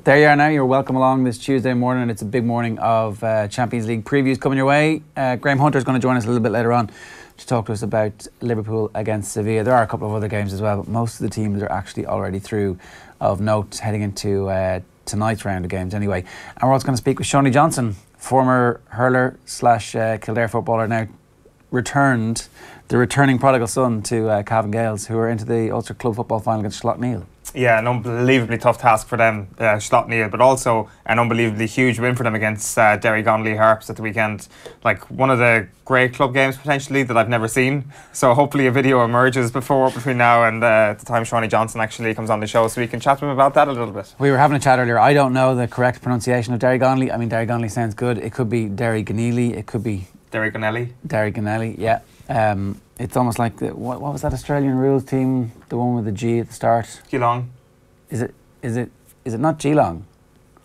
There you are now. You're welcome along this Tuesday morning. It's a big morning of Champions League previews coming your way. Graham Hunter is going to join us a little bit later on to talk to us about Liverpool against Sevilla. There are a couple of other games as well, but most of the teams are actually already through of note heading into tonight's round of games anyway. And we're also going to speak with Shaunie Johnson, former hurler / Kildare footballer, now the returning prodigal son to Cavan Gaels, who are into the Ulster club football final against Slaughtneil. Yeah, an unbelievably tough task for them, Slaughtneil, but also an unbelievably huge win for them against Derry Gonley Harps at the weekend. Like one of the great club games potentially that I've never seen. So hopefully a video emerges between now and the time Shaunie Johnson actually comes on the show, so we can chat to him about that a little bit. We were having a chat earlier. I don't know the correct pronunciation of Derry Gonley. I mean, Derry Gonley sounds good. It could be Derry Gonley. It could be Derry Gonley. Derry Gonley, yeah. It's almost like what was that Australian rules team? The one with the G at the start. Geelong. Is it not Geelong?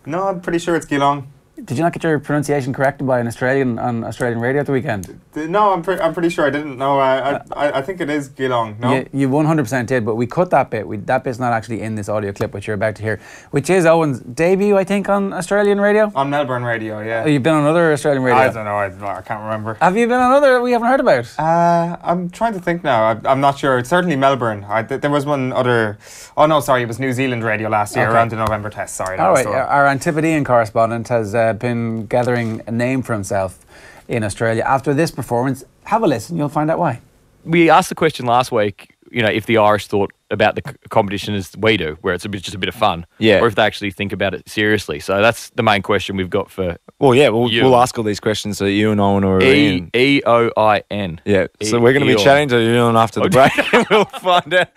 No, I'm pretty sure it's Geelong. Did you not get your pronunciation corrected by an Australian on Australian radio at the weekend? No, I'm pretty sure I didn't. No, I think it is Geelong. No, you 100% did, but we cut that bit. That bit's not actually in this audio clip, which you're about to hear, which is Owen's debut, I think, on Australian radio. On Melbourne radio, yeah. Oh, you've been on other Australian radio? I don't know. I can't remember. Have you been on other we haven't heard about? I'm trying to think now. I'm not sure. It's certainly Melbourne. There was one other. Oh no, sorry, it was New Zealand radio last year around the November test. Sorry. All right, our Antipodean correspondent has been gathering a name for himself in Australia after this performance. Have a listen, you'll find out why. We asked the question last week, if the Irish thought about the competition as we do, where it's just a bit of fun, or if they actually think about it seriously. So that's the main question we've got for. Well, yeah, we'll ask all these questions so you and Owen or Ian. E-O-I-N. Yeah, so we're going to be chatting to Ian after the break and we'll find out.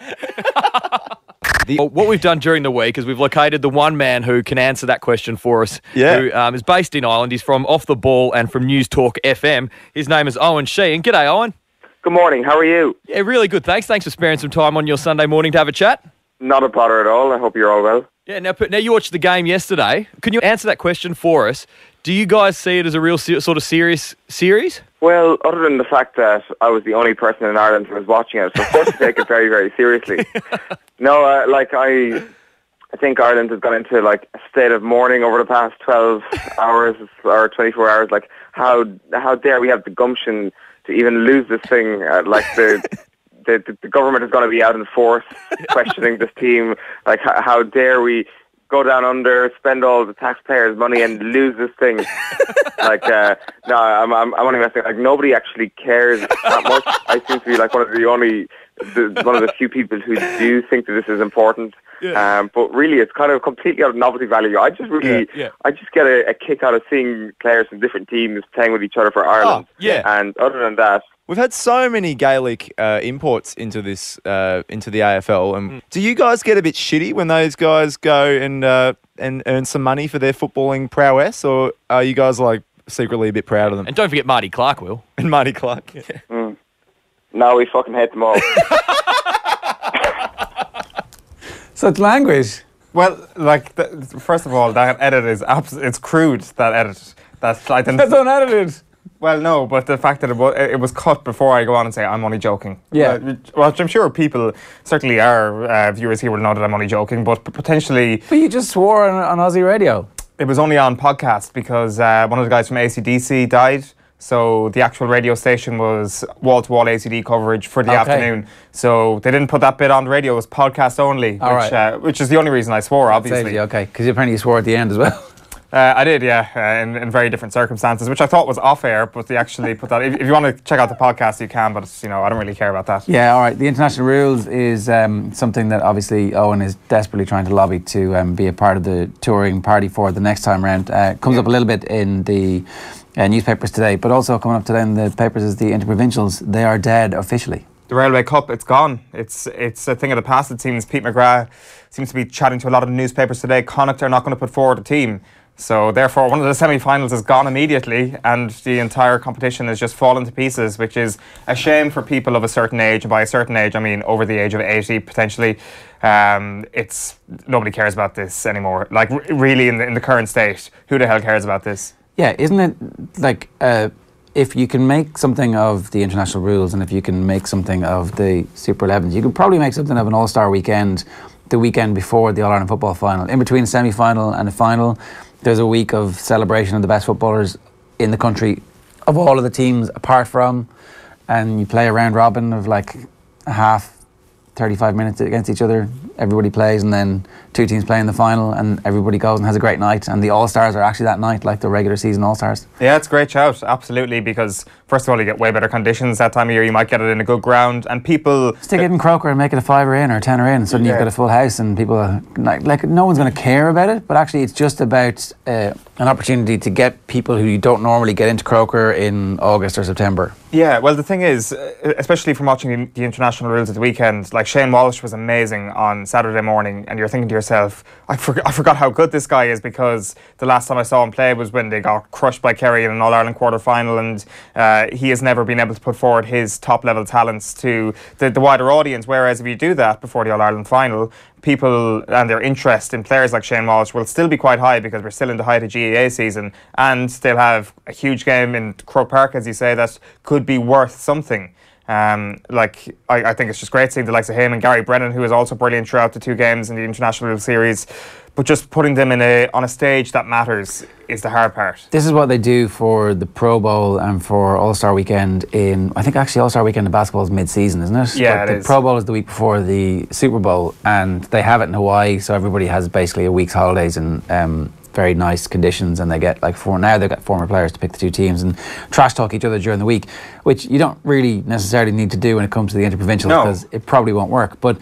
What we've done during the week is we've located the one man who can answer that question for us, who is based in Ireland. He's from Off the Ball and from News Talk FM. His name is Owen Sheehan. G'day, Owen. Good morning. How are you? Yeah, really good, thanks. Thanks for sparing some time on your Sunday morning to have a chat. Not a bother at all. I hope you're all well. Yeah, now you watched the game yesterday. Can you answer that question for us? Do you guys see it as a real sort of serious series? Well, other than the fact that I was the only person in Ireland who was watching it, so of course I take it very, very seriously. No, I think Ireland has gone into a state of mourning over the past 12 hours or 24 hours. Like, how dare we have the gumption to even lose this thing? The government is going to be out in force questioning this team. Like, how dare we go down under, spend all the taxpayers' money and lose this thing? No, I'm only messing. Like, nobody actually cares that much. I seem to be like one of the few people who do think that this is important. Yeah. But really, it's kind of completely out of novelty value. I just get a kick out of seeing players from different teams playing with each other for Ireland. Oh, yeah. And other than that, we've had so many Gaelic imports into the AFL. And do you guys get a bit shitty when those guys go and earn some money for their footballing prowess, or are you guys secretly a bit proud of them? And don't forget Marty Clark, Will. And Marty Clark. Yeah. No, we fucking hate them all. So it's language. Well, first of all, that edit is it's crude. That edit. That's unedited. Well, no, but the fact that it was cut before I go on and say I'm only joking. Yeah. Well, I'm sure people, certainly our viewers here will know that I'm only joking, but potentially. But you just swore on Aussie radio. It was only on podcast because one of the guys from AC/DC died. So the actual radio station was wall-to-wall ACD coverage for the afternoon. So they didn't put that bit on the radio. It was podcast only, which is the only reason I swore, obviously. Okay, because apparently you swore at the end as well. I did, yeah, in very different circumstances, which I thought was off-air, but they actually put that. If you want to check out the podcast, you can, but I don't really care about that. Yeah, all right. The international rules is something that obviously Owen is desperately trying to lobby to be a part of the touring party for the next time round. Comes up a little bit in the newspapers today, but also coming up today in the papers is the Inter-provincials. They are dead officially. The Railway Cup, it's gone. It's a thing of the past, it seems. Pete McGrath seems to be chatting to a lot of the newspapers today. Connacht are not going to put forward a team. So therefore, one of the semi-finals is gone immediately and the entire competition has just fallen to pieces, which is a shame for people of a certain age. And by a certain age, I mean over the age of 80, potentially. Nobody cares about this anymore. Really, in the current state, who the hell cares about this? Yeah, isn't it if you can make something of the international rules and if you can make something of the Super 11s, you could probably make something of an All-Star weekend the weekend before the All-Ireland football final. In between the semi-final and the final, there's a week of celebration of the best footballers in the country of all of the teams apart from, and you play a round robin of like a half, 35 minutes against each other. Everybody plays, and then two teams play in the final, and everybody goes and has a great night. And the All-Stars are actually that night, like the regular season All-Stars. Yeah, it's a great shout, absolutely, because first of all, you get way better conditions that time of year. You might get it in a good ground, and people stick it in Croker and make it a 5 in or a 10 in, and suddenly you've got a full house, and people are, like no one's going to care about it. But actually, it's just about an opportunity to get people who you don't normally get into Croker in August or September. Yeah, well, the thing is, especially from watching the international rules at the weekend, like Shane Walsh was amazing on Saturday morning, and you're thinking to yourself, I forgot how good this guy is, because the last time I saw him play was when they got crushed by Kerry in an All-Ireland quarter-final, and he has never been able to put forward his top-level talents to the wider audience, whereas if you do that before the All-Ireland final, people and their interest in players like Shane Walsh will still be quite high, because we're still in the height of GAA season, and they'll have a huge game in Croke Park, as you say, that could be worth something. I think it's just great seeing the likes of him and Gary Brennan, who is also brilliant throughout the two games in the international series. But just putting them on a stage that matters is the hard part. This is what they do for the Pro Bowl and for All-Star Weekend I think actually All-Star Weekend in basketball is mid-season, isn't it? Yeah, the Pro Bowl is the week before the Super Bowl, and they have it in Hawaii, so everybody has basically a week's holidays in very nice conditions, and they get they've got former players to pick the two teams and trash talk each other during the week, which you don't really necessarily need to do when it comes to the Inter-provincial, because it probably won't work. But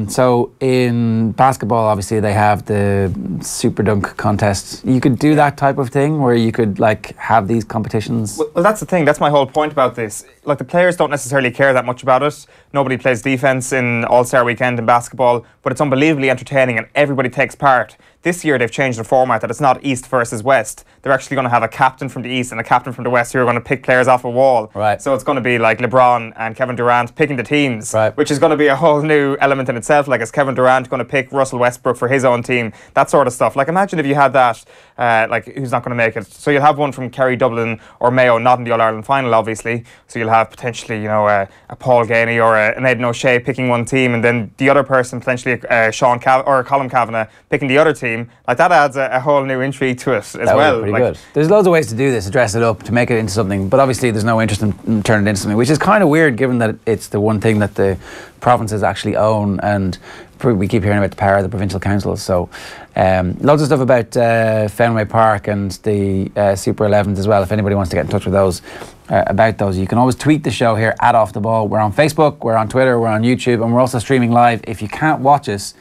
so in basketball, obviously they have the super dunk contest. You could do that type of thing where you could have these competitions. Well, that's the thing. That's my whole point about this. Like, the players don't necessarily care that much about it. Nobody plays defense in All-Star Weekend in basketball, but it's unbelievably entertaining and everybody takes part. This year they've changed the format that it's not East versus West. They're actually going to have a captain from the East and a captain from the West who are going to pick players off a wall. Right. So it's going to be like LeBron and Kevin Durant picking the teams, right, which is going to be a whole new element in itself. Like, is Kevin Durant going to pick Russell Westbrook for his own team? That sort of stuff. Like, imagine if you had that, who's not going to make it. So you'll have one from Kerry, Dublin or Mayo, not in the All-Ireland final, obviously. So you'll have potentially, a Paul Gainey or an Aidan O'Shea picking one team, and then the other person, potentially Colin Kavanagh, picking the other team. Like, that adds a whole new intrigue to it as well. Pretty good. There's loads of ways to do this, to dress it up, to make it into something, but obviously there's no interest in turning it into something, which is kind of weird given that it's the one thing that the provinces actually own, and we keep hearing about the power of the provincial councils. So loads of stuff about Fenway Park and the Super 11s as well. If anybody wants to get in touch with those, about those, you can always tweet the show here at Off The Ball. We're on Facebook, we're on Twitter, we're on YouTube, and we're also streaming live. If you can't watch us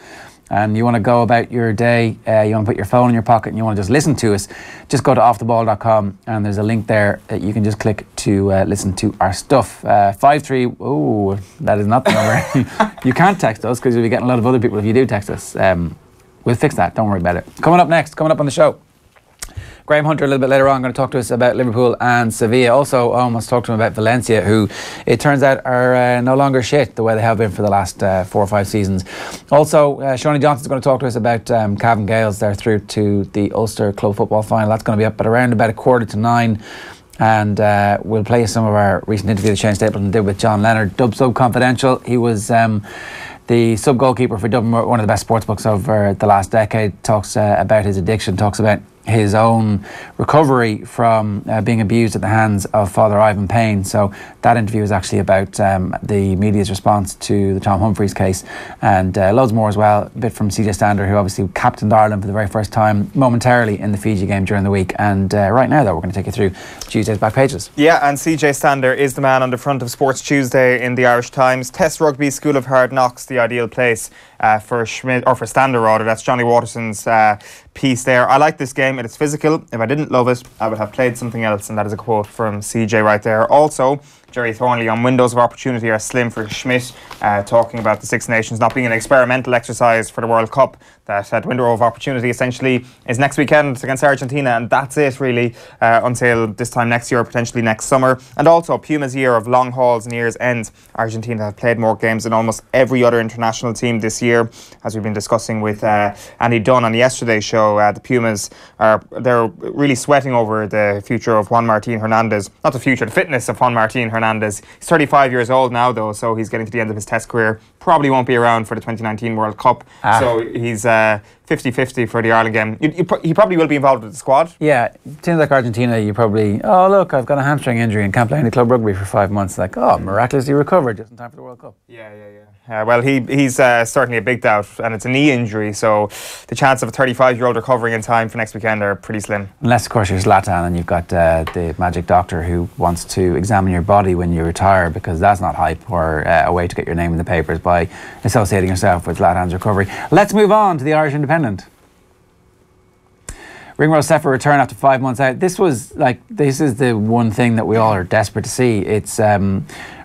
and you want to go about your day, you want to put your phone in your pocket and you want to just listen to us, just go to offtheball.com, and there's a link there that you can just click to listen to our stuff. 53, oh, that is not the number. You can't text us, because you'll be getting a lot of other people if you do text us. We'll fix that, don't worry about it. Coming up on the show, Graham Hunter a little bit later on going to talk to us about Liverpool and Sevilla. Also, I almost talked to him about Valencia, who it turns out are no longer shit the way they have been for the last 4 or 5 seasons. Also, Shaunie Johnson is going to talk to us about Cavan Gaels. They're through to the Ulster Club Football Final. That's going to be up at around about 8:45. And we'll play some of our recent interview that Shane Stapleton did with John Leonard, Dub Sub Confidential. He was the sub-goalkeeper for Dublin, one of the best sports books over the last decade. Talks about his addiction, talks about his own recovery from being abused at the hands of Father Ivan Payne. So that interview is actually about the media's response to the Tom Humphries case, and loads more as well. A bit from CJ Stander, who obviously captained Ireland for the very first time momentarily in the Fiji game during the week. And right now, though, we're going to take you through Tuesday's back pages. Yeah, and CJ Stander is the man on the front of Sports Tuesday in the Irish Times. Test Rugby School of Hard Knocks, the ideal place for Schmidt, or for Stander rather. That's Johnny Waterson's piece there. I like this game. It's physical. If I didn't love it, I would have played something else, and that is a quote from CJ right there. Also, Jerry Thornley on windows of opportunity are slim for Schmidt, talking about the Six Nations not being an experimental exercise for the World Cup. That window of opportunity essentially is next weekend against Argentina, and that's it really until this time next year, or potentially next summer. And also, Puma's year of long hauls and year's ends. Argentina have played more games than almost every other international team this year, as we've been discussing with Andy Dunn on yesterday's show. The Pumas they're really sweating over the future of Juan Martín Hernández. Not the future, the fitness of Juan Martín Hernández. He's 35 years old now, though, so he's getting to the end of his test career. probably won't be around for the 2019 World Cup. So he's 50-50 for the Ireland game. He probably will be involved with the squad. Yeah, teams like Argentina, you probably, oh look, I've got a hamstring injury and can't play any club rugby for 5 months. Like, oh, miraculously recovered just in time for the World Cup. Well, he's certainly a big doubt, and it's a knee injury, so the chance of a 35-year-old recovering in time for next weekend are pretty slim. Unless, of course, you're Zlatan and you've got the magic doctor who wants to examine your body when you retire, because that's not hype or a way to get your name in the papers by associating yourself with Zlatan's recovery. Let's move on to the Irish Independent. Ringrose set for return after 5 months out. This is the one thing that we all are desperate to see. It's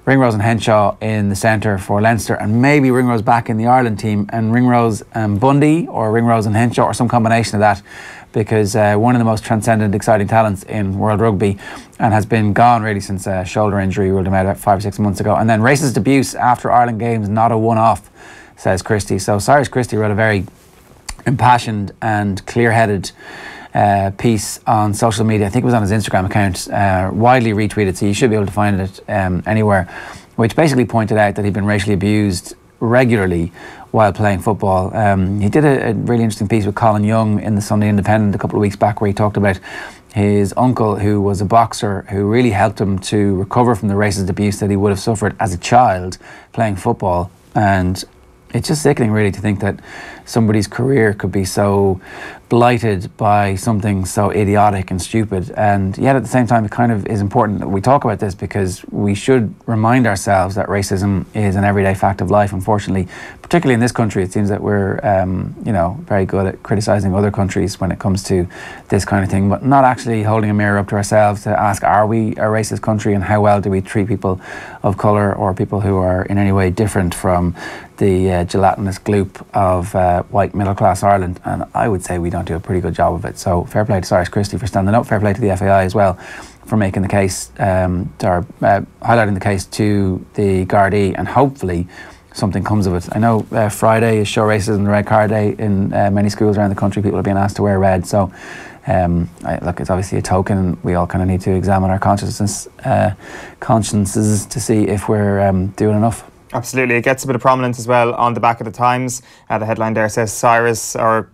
Ringrose and Henshaw in the centre for Leinster, and maybe Ringrose back in the Ireland team, and Ringrose and Bundy, or Ringrose and Henshaw, or some combination of that, because one of the most transcendent, exciting talents in world rugby, and has been gone really since a shoulder injury ruled him out about 5 or 6 months ago. And then racist abuse after Ireland games, not a one-off, says Christie. So Cyrus Christie wrote a very impassioned and clear-headed piece on social media. I think it was on his Instagram account, widely retweeted, so you should be able to find it anywhere, which basically pointed out that he'd been racially abused regularly while playing football. He did a really interesting piece with Colin Young in the Sunday Independent a couple of weeks back, where he talked about his uncle, who was a boxer, who really helped him to recover from the racist abuse that he would have suffered as a child playing football. And it's just sickening, really, to think that somebody's career could be so blighted by something so idiotic and stupid. And yet at the same time, it kind of is important that we talk about this, because we should remind ourselves that racism is an everyday fact of life. Unfortunately, particularly in this country, it seems that we're very good at criticising other countries when it comes to this kind of thing, but not actually holding a mirror up to ourselves to ask, are we a racist country, and how well do we treat people of colour or people who are in any way different from the gelatinous gloop of white middle class Ireland? And I would say we don't do a pretty good job of it. So fair play to Cyrus Christie for standing up, fair play to the FAI as well for making the case, highlighting the case to the Gardaí, and hopefully something comes of it. I know Friday is Show Racism the Red Card Day in many schools around the country. People are being asked to wear red, so look, it's obviously a token. We all kind of need to examine our consciences to see if we're doing enough. Absolutely, it gets a bit of prominence as well on the back of the Times. The headline there says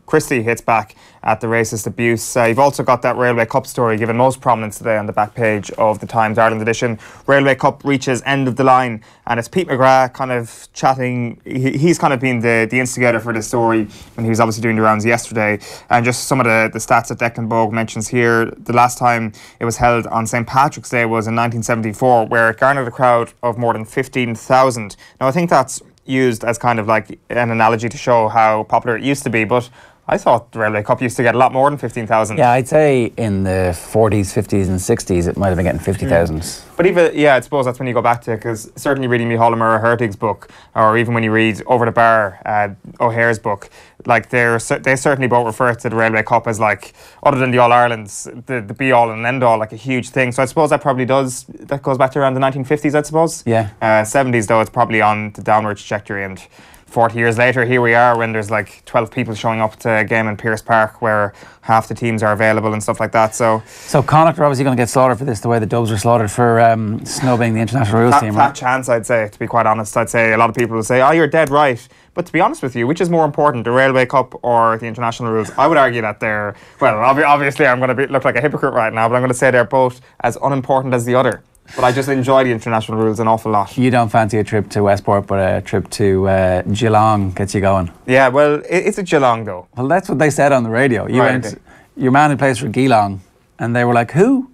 Christie hits back at the racist abuse. You've also got that Railway Cup story given most prominence today on the back page of the Times Ireland edition. Railway Cup reaches end of the line, and it's Pete McGrath kind of chatting. He's kind of been the instigator for this story, and he was obviously doing the rounds yesterday. And just some of the stats that Declan Bogue mentions here. The last time it was held on St. Patrick's Day was in 1974, where it garnered a crowd of more than 15,000. Now, I think that's used as kind of like an analogy to show how popular it used to be, but I thought the Railway Cup used to get a lot more than 15,000. Yeah, I'd say in the 40s, 50s and 60s it might have been getting 50,000. But even, I suppose that's when you go back to it, because certainly reading Micheál Murray Hertig's book, or even when you read Over the Bar, O'Hare's book, like they certainly both refer to the Railway Cup as, like, other than the All-Irelands, the be-all and end-all, like a huge thing. So I suppose that goes back to around the 1950s, I suppose. Yeah. 70s, though, it's probably on the downward trajectory, and 40 years later, here we are when there's like 12 people showing up to a game in Pearse Park where half the teams are available and stuff like that. So Connacht are obviously going to get slaughtered for this, the way the Dubs were slaughtered for snubbing the international rules team. Fat chance, I'd say, to be quite honest. I'd say a lot of people will say, oh, you're dead right. But to be honest with you, which is more important, the Railway Cup or the international rules? I would argue that they're, well, obviously I'm going to look like a hypocrite right now, but I'm going to say they're both as unimportant as the other. But I just enjoy the international rules an awful lot. You don't fancy a trip to Westport, but a trip to Geelong gets you going. Yeah, well, it's a Geelong though. Well, that's what they said on the radio. You went, your man who plays for Geelong, and they were like, who?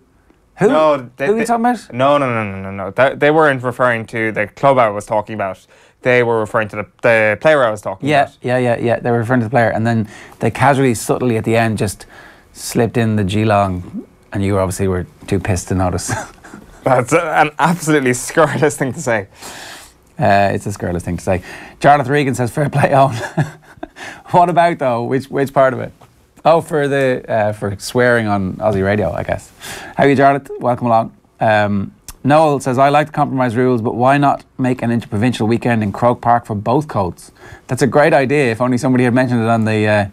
Who? No, who are you talking about? No. They weren't referring to the club I was talking about. They were referring to the player I was talking about. Yeah. They were referring to the player, and then they casually, subtly at the end just slipped in the Geelong, and you obviously were too pissed to notice. That's an absolutely scurrilous thing to say. It's a scurrilous thing to say. Jarlath Regan says, fair play on. What about, though? Which part of it? Oh, for swearing on Aussie radio, I guess. How are you, Jarlath? Welcome along. Noel says, I like the compromise rules, but why not make an inter-provincial weekend in Croke Park for both coats? That's a great idea, if only somebody had mentioned it on the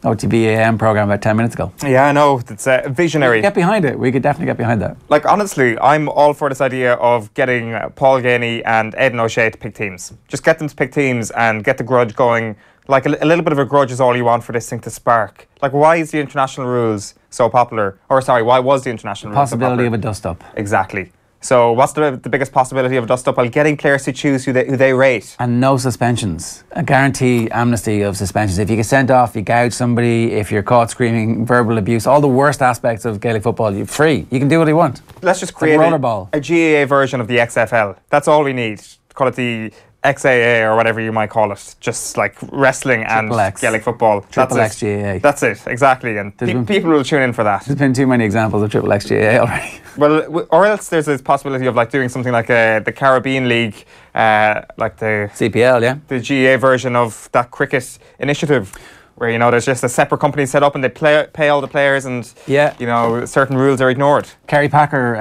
OTB AM programme about 10 minutes ago. Yeah, I know. It's visionary. We could get behind it. We could definitely get behind that. Like, honestly, I'm all for this idea of getting Paul Ganey and Aidan O'Shea to pick teams. Just get them to pick teams and get the grudge going. Like, a little bit of a grudge is all you want for this thing to spark. Like, why is the international rules so popular? Or, sorry, why was the international rules so popular? Possibility of a dust-up. Exactly. So what's the biggest possibility of a dust-up? Well, getting players to choose who they rate. And no suspensions. A guarantee amnesty of suspensions. If you get sent off, you gouge somebody, if you're caught screaming verbal abuse, all the worst aspects of Gaelic football, you're free. You can do what you want. Let's just create a GAA version of the XFL. That's all we need. Call it the XAA or whatever you might call it. Just like wrestling and Gaelic football. Triple X GAA. That's it, exactly. And people will tune in for that. There's been too many examples of Triple X GAA already. Well, or else there's a possibility of like doing something like the Caribbean League, like the CPL, yeah, the GAA version of that cricket initiative, where there's just a separate company set up and they pay all the players, and certain rules are ignored. Kerry Packer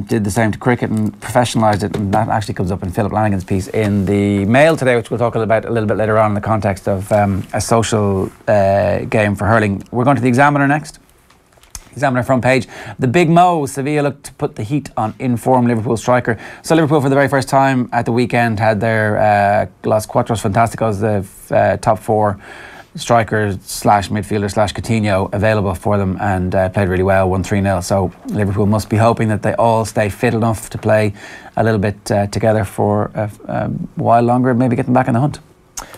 did the same to cricket and professionalised it, and that actually comes up in Philip Lanigan's piece in the Mail today, which we'll talk about a little bit later on in the context of a social game for hurling. We're going to the Examiner next. Examiner front page. The Big Mo, Sevilla looked to put the heat on in-form Liverpool striker. So Liverpool for the very first time at the weekend had their Los Cuatros Fantásticos, the top four strikers / midfielder / Coutinho available for them, and played really well, won 3-0. So Liverpool must be hoping that they all stay fit enough to play a little bit together for a while longer and maybe get them back in the hunt.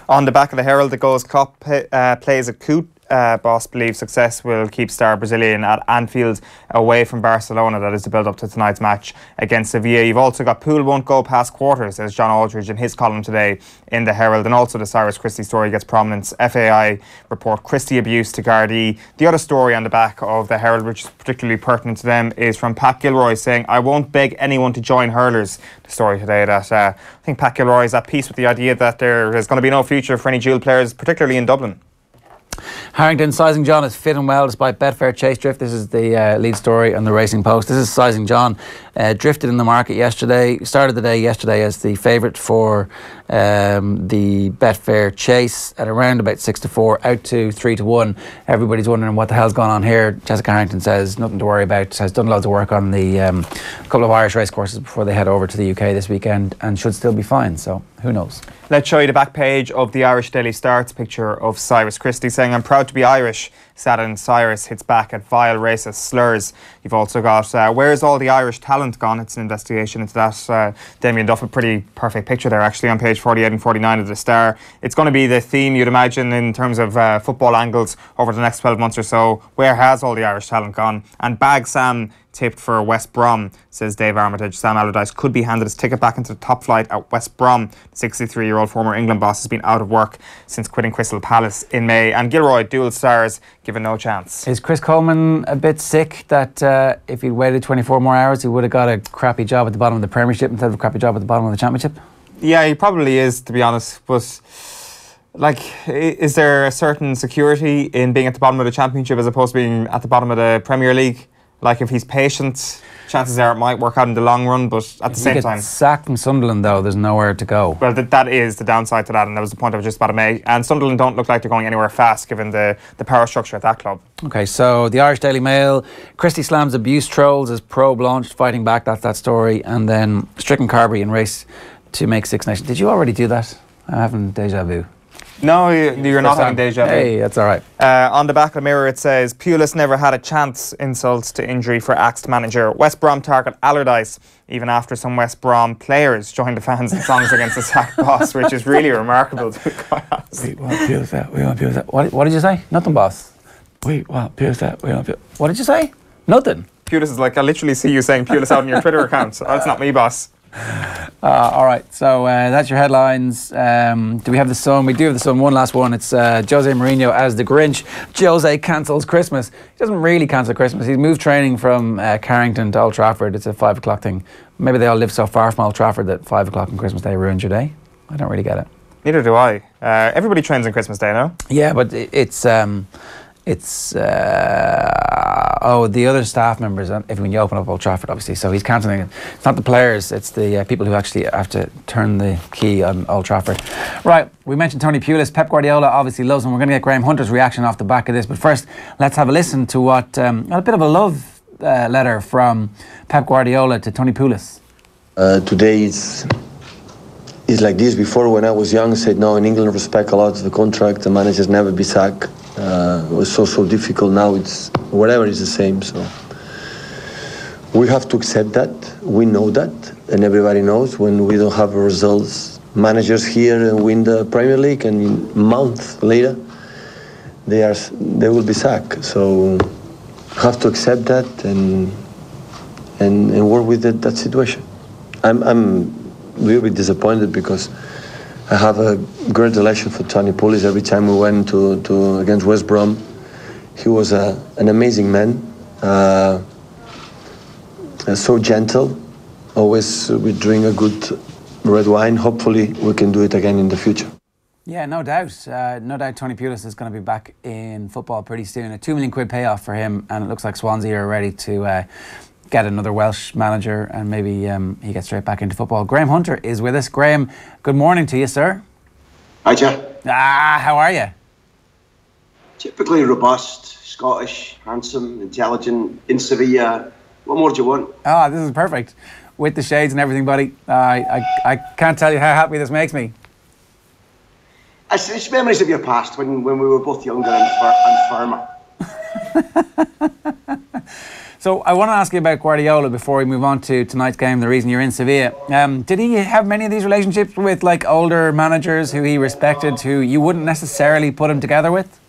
On the back of the Herald, the Goals Klopp plays a coup. Boss believes success will keep star Brazilian at Anfield away from Barcelona. That is the build up to tonight's match against Sevilla. You've also got Poole won't go past quarters, says John Aldridge in his column today in the Herald, and also the Cyrus Christie story gets prominence. FAI report Christie abuse to Gardaí. The other story on the back of the Herald, which is particularly pertinent to them, is from Pat Gilroy saying, "I won't beg anyone to join hurlers." The story today that I think Pat Gilroy is at peace with the idea that there is going to be no future for any dual players, particularly in Dublin. Harrington, Sizing John is fit and well despite Betfair chase drift. This is the lead story on the Racing Post. This is Sizing John. Drifted in the market yesterday. Started the day yesterday as the favourite for the Betfair chase at around about 6-4, out to 3-1. Everybody's wondering what the hell's gone on here. Jessica Harrington says nothing to worry about. Has done loads of work on the couple of Irish racecourses before they head over to the UK this weekend and should still be fine. So who knows? Let's show you the back page of the Irish Daily Star's picture of Cyrus Christie saying, "I'm proud to be Irish." Saturn Cyrus hits back at vile racist slurs. You've also got where's all the Irish talent gone? It's an investigation into that. Damien Duff, a pretty perfect picture there actually on page 48 and 49 of the Star. It's going to be the theme, you'd imagine, in terms of football angles over the next 12 months or so. Where has all the Irish talent gone? And Bag Sam tipped for West Brom, says Dave Armitage. Sam Allardyce could be handed his ticket back into the top flight at West Brom. The 63-year-old former England boss has been out of work since quitting Crystal Palace in May. And Gilroy, dual stars, given no chance. Is Chris Coleman a bit sick that if he'd waited 24 more hours he would have got a crappy job at the bottom of the Premiership instead of a crappy job at the bottom of the Championship? Yeah, he probably is, to be honest. But like, is there a certain security in being at the bottom of the Championship as opposed to being at the bottom of the Premier League? Like, if he's patient, chances are it might work out in the long run, but at the same time... sacked from Sunderland, though, there's nowhere to go. Well, that is the downside to that, and that was the point I was just about to make. And Sunderland don't look like they're going anywhere fast, given the power structure at that club. OK, so the Irish Daily Mail, Christie slams abuse trolls as Probe launched, fighting back, that's that story. And then Stricken Carberry in race to make Six Nations. Did you already do that? I'm having deja vu. No, you're not having deja vu. Hey, that's all right. On the back of the Mirror it says, Pulis never had a chance, insults to injury for axed manager. West Brom target Allardyce, even after some West Brom players joined the fans in songs against the sacked boss, which is really remarkable to be quite honest. We want Pulis out, we want Pulis out. What did you say? Nothing, boss. We want Pulis out, we want Pulis. What did you say? Nothing. Pulis is like, I literally see you saying Pulis out on your Twitter account. So that's not me, boss. All right, so that's your headlines. Do we have the Sun? We do have the Sun. One last one. It's Jose Mourinho as the Grinch. Jose cancels Christmas. He doesn't really cancel Christmas. He's moved training from Carrington to Old Trafford. It's a 5 o'clock thing. Maybe they all live so far from Old Trafford that 5 o'clock on Christmas Day ruins your day. I don't really get it. Neither do I. Everybody trains on Christmas Day now. Yeah, but it's It's the other staff members. If when you open up Old Trafford, obviously, so he's cancelling it. It's not the players; it's the people who actually have to turn the key on Old Trafford. Right. We mentioned Tony Pulis. Pep Guardiola obviously loves him. We're going to get Graham Hunter's reaction off the back of this. But first, let's have a listen to what a bit of a love letter from Pep Guardiola to Tony Pulis. Today is like this. Before, when I was young, I said no. In England, respect a lot of the contract. The managers never be sacked. It was so difficult. Now it's whatever is the same. So we have to accept that. We know that, and everybody knows when we don't have results. Managers here and win the Premier League, and a month later, they will be sacked. So have to accept that and work with that situation. I'm really disappointed because I have a great relation for Tony Pulis. Every time we went to against West Brom, he was an amazing man, so gentle. Always we drink a good red wine. Hopefully we can do it again in the future. Yeah, no doubt. No doubt Tony Pulis is going to be back in football pretty soon. A £2 million payoff for him, and it looks like Swansea are ready to get another Welsh manager, and maybe he gets straight back into football. Graham Hunter is with us. Graham, good morning to you, sir. Hi, Jack. How are you? Typically robust, Scottish, handsome, intelligent, in Sevilla. What more do you want? Oh, this is perfect. With the shades and everything, buddy. I can't tell you how happy this makes me. It's memories of your past when we were both younger and firmer. So I want to ask you about Guardiola before we move on to tonight's game, the reason you're in Sevilla. Did he have many of these relationships with like older managers who he respected, who you wouldn't necessarily put him together with?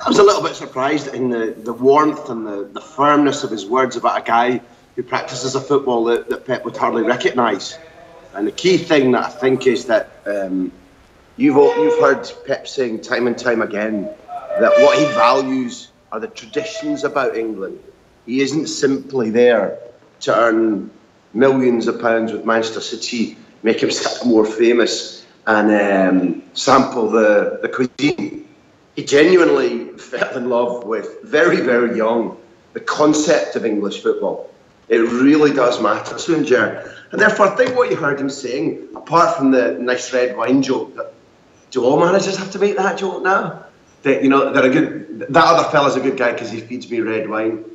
I was a little bit surprised in the warmth and the firmness of his words about a guy who practices a football that Pep would hardly recognise. And the key thing that I think is that you've heard Pep saying time and time again that what he values are the traditions about England. He isn't simply there to earn millions of pounds with Manchester City, make himself more famous and sample the cuisine. He genuinely fell in love with, very, very young, the concept of English football. It really does matter to him, Ger. And therefore, I think what you heard him saying, apart from the nice red wine joke, do all managers have to make that joke now? That, you know, that other fella's a good guy because he feeds me red wine.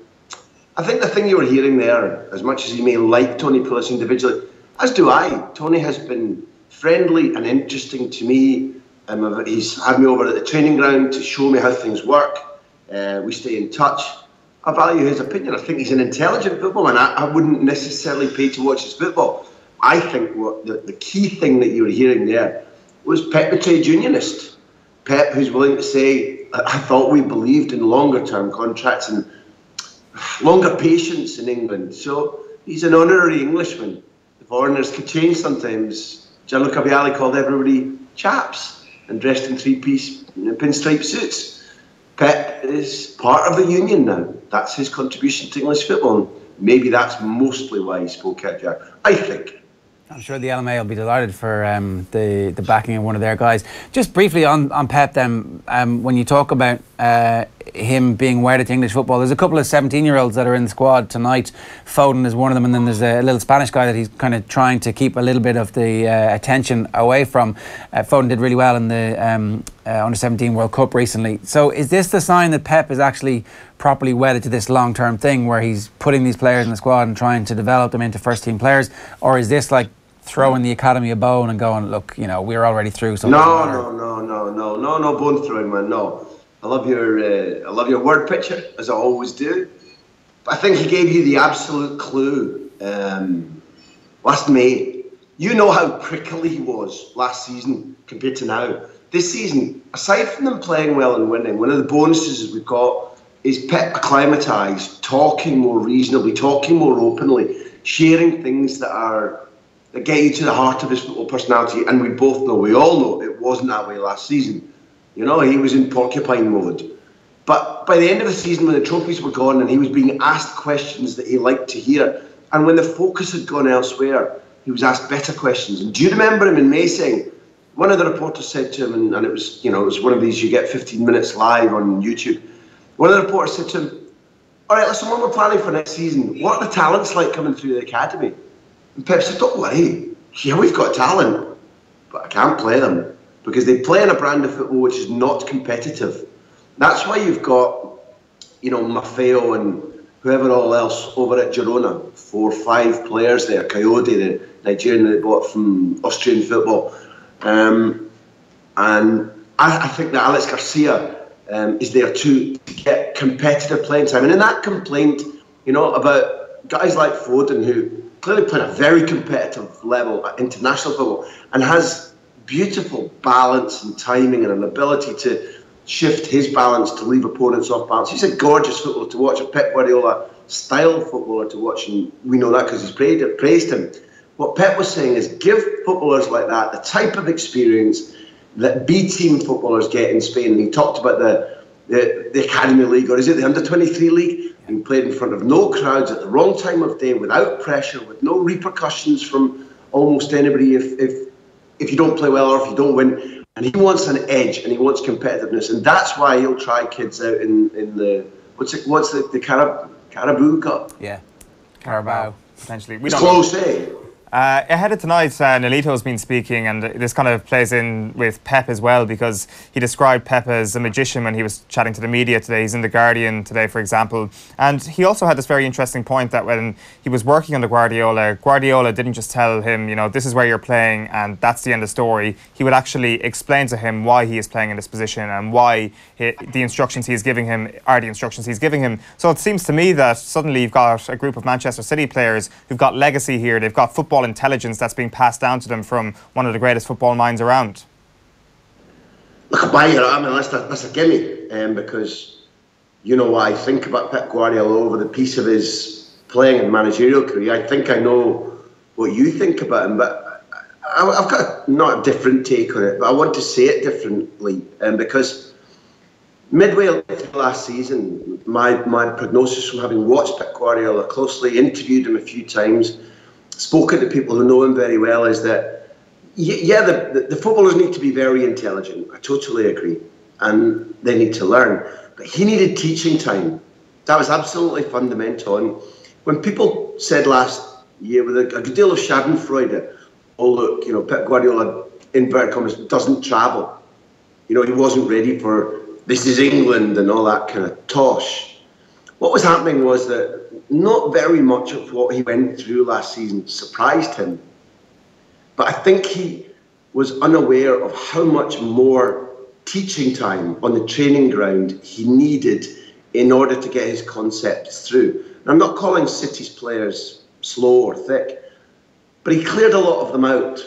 I think the thing you were hearing there, as much as you may like Tony Pulis individually, as do I, Tony has been friendly and interesting to me. He's had me over at the training ground to show me how things work. We stay in touch. I value his opinion. I think he's an intelligent footballer. I wouldn't necessarily pay to watch his football. I think what the key thing that you were hearing there was Pep the trade unionist. Pep, who's willing to say, I thought we believed in longer term contracts and longer patience in England. So he's an honorary Englishman. The foreigners could change sometimes. Gianluca Vialli called everybody chaps and dressed in three-piece pinstripe suits. Pep is part of the union now. That's his contribution to English football. Maybe that's mostly why he spoke out there, I think. I'm sure the LMA will be delighted for the backing of one of their guys. Just briefly on Pep then, when you talk about him being wedded to English football, there's a couple of 17-year-olds that are in the squad tonight. Foden is one of them, and then there's a little Spanish guy that he's kind of trying to keep a little bit of the attention away from. Foden did really well in the Under-17 World Cup recently. So is this the sign that Pep is actually properly wedded to this long-term thing where he's putting these players in the squad and trying to develop them into first-team players? Or is this like throwing the academy a bone and going, look, you know, we're already through. So no bone throwing, man. No, I love your word picture, as I always do. But I think he gave you the absolute clue last May. You know how prickly he was last season compared to now. This season, aside from them playing well and winning, one of the bonuses we've got is Pep acclimatised, talking more reasonably, talking more openly, sharing things that get you to the heart of his football personality. And we all know it wasn't that way last season. You know, he was in porcupine mode. But by the end of the season, when the trophies were gone and he was being asked questions that he liked to hear, and when the focus had gone elsewhere, he was asked better questions. And do you remember him in May saying, one of the reporters said to him, and it was one of these, you get 15 minutes live on YouTube, One of the reporters said to him, all right, listen, when we're planning for next season, what are the talents like coming through the academy? And Pep said, don't worry, yeah, we've got talent, but I can't play them because they play in a brand of football which is not competitive. That's why you've got, Maffeo and whoever all else over at Girona, 4 or 5 players there, Coyote, the Nigerian that they bought from Austrian football. And I think that Alex Garcia is there to get competitive playing time. And in that complaint, about guys like Foden, who clearly play at a very competitive level at international football and has beautiful balance and timing and an ability to shift his balance to leave opponents off balance. He's a gorgeous footballer to watch, a Pep Guardiola style footballer to watch, and we know that because he's praised him. What Pep was saying is give footballers like that the type of experience that B-team footballers get in Spain. And he talked about the Academy League, or is it the Under-23 League? And he played in front of no crowds at the wrong time of day, without pressure, with no repercussions from almost anybody if you don't play well or if you don't win. And he wants an edge and he wants competitiveness, and that's why he'll try kids out in the what's the Carabao Cup? Yeah, Carabao potentially. It's close, eh? Ahead of tonight, Nolito's been speaking, and this kind of plays in with Pep as well, because he described Pep as a magician when he was chatting to the media today. He's in The Guardian today, for example. And he also had this very interesting point that when he was working under Guardiola didn't just tell him, this is where you're playing and that's the end of the story. He would actually explain to him why he is playing in this position and why the instructions he's giving him are the instructions he's giving him. So it seems to me that suddenly you've got a group of Manchester City players who've got legacy here. They've got football intelligence that's being passed down to them from one of the greatest football minds around. Look, I buy it. I mean, that's a gimme, because you know what I think about Pep Guardiola over the piece of his playing and managerial career. I think I know what you think about him, but I've got not a different take on it, but I want to say it differently, because midway through last season, my prognosis from having watched Pep Guardiola closely, interviewed him a few times, spoken to people who know him very well, is that, the footballers need to be very intelligent. I totally agree. And they need to learn. But he needed teaching time. That was absolutely fundamental. And when people said last year, with a good deal of schadenfreude, oh, look, Pep Guardiola, inverted commas, doesn't travel. He wasn't ready for this is England and all that kind of tosh. What was happening was that not very much of what he went through last season surprised him. But I think he was unaware of how much more teaching time on the training ground he needed in order to get his concepts through. And I'm not calling City's players slow or thick, but he cleared a lot of them out.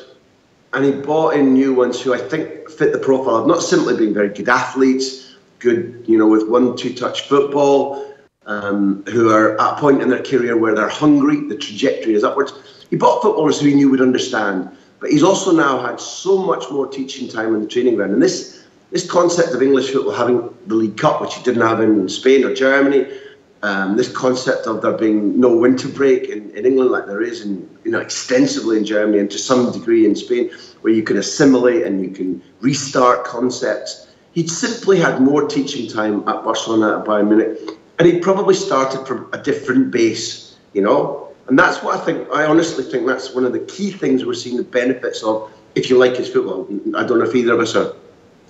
And he brought in new ones who I think fit the profile of not simply being very good athletes, good, with 1-2 touch football, who are at a point in their career where they're hungry, the trajectory is upwards. He bought footballers who he knew would understand, but he's also now had so much more teaching time on the training ground. And this concept of English football having the League Cup, which he didn't have in Spain or Germany, this concept of there being no winter break in England like there is extensively in Germany and to some degree in Spain, where you can assimilate and you can restart concepts. He'd simply had more teaching time at Barcelona, at Bayern Munich, and he probably started from a different base, And that's what I honestly think that's one of the key things we're seeing the benefits of, if you like his football. I don't know if either of us are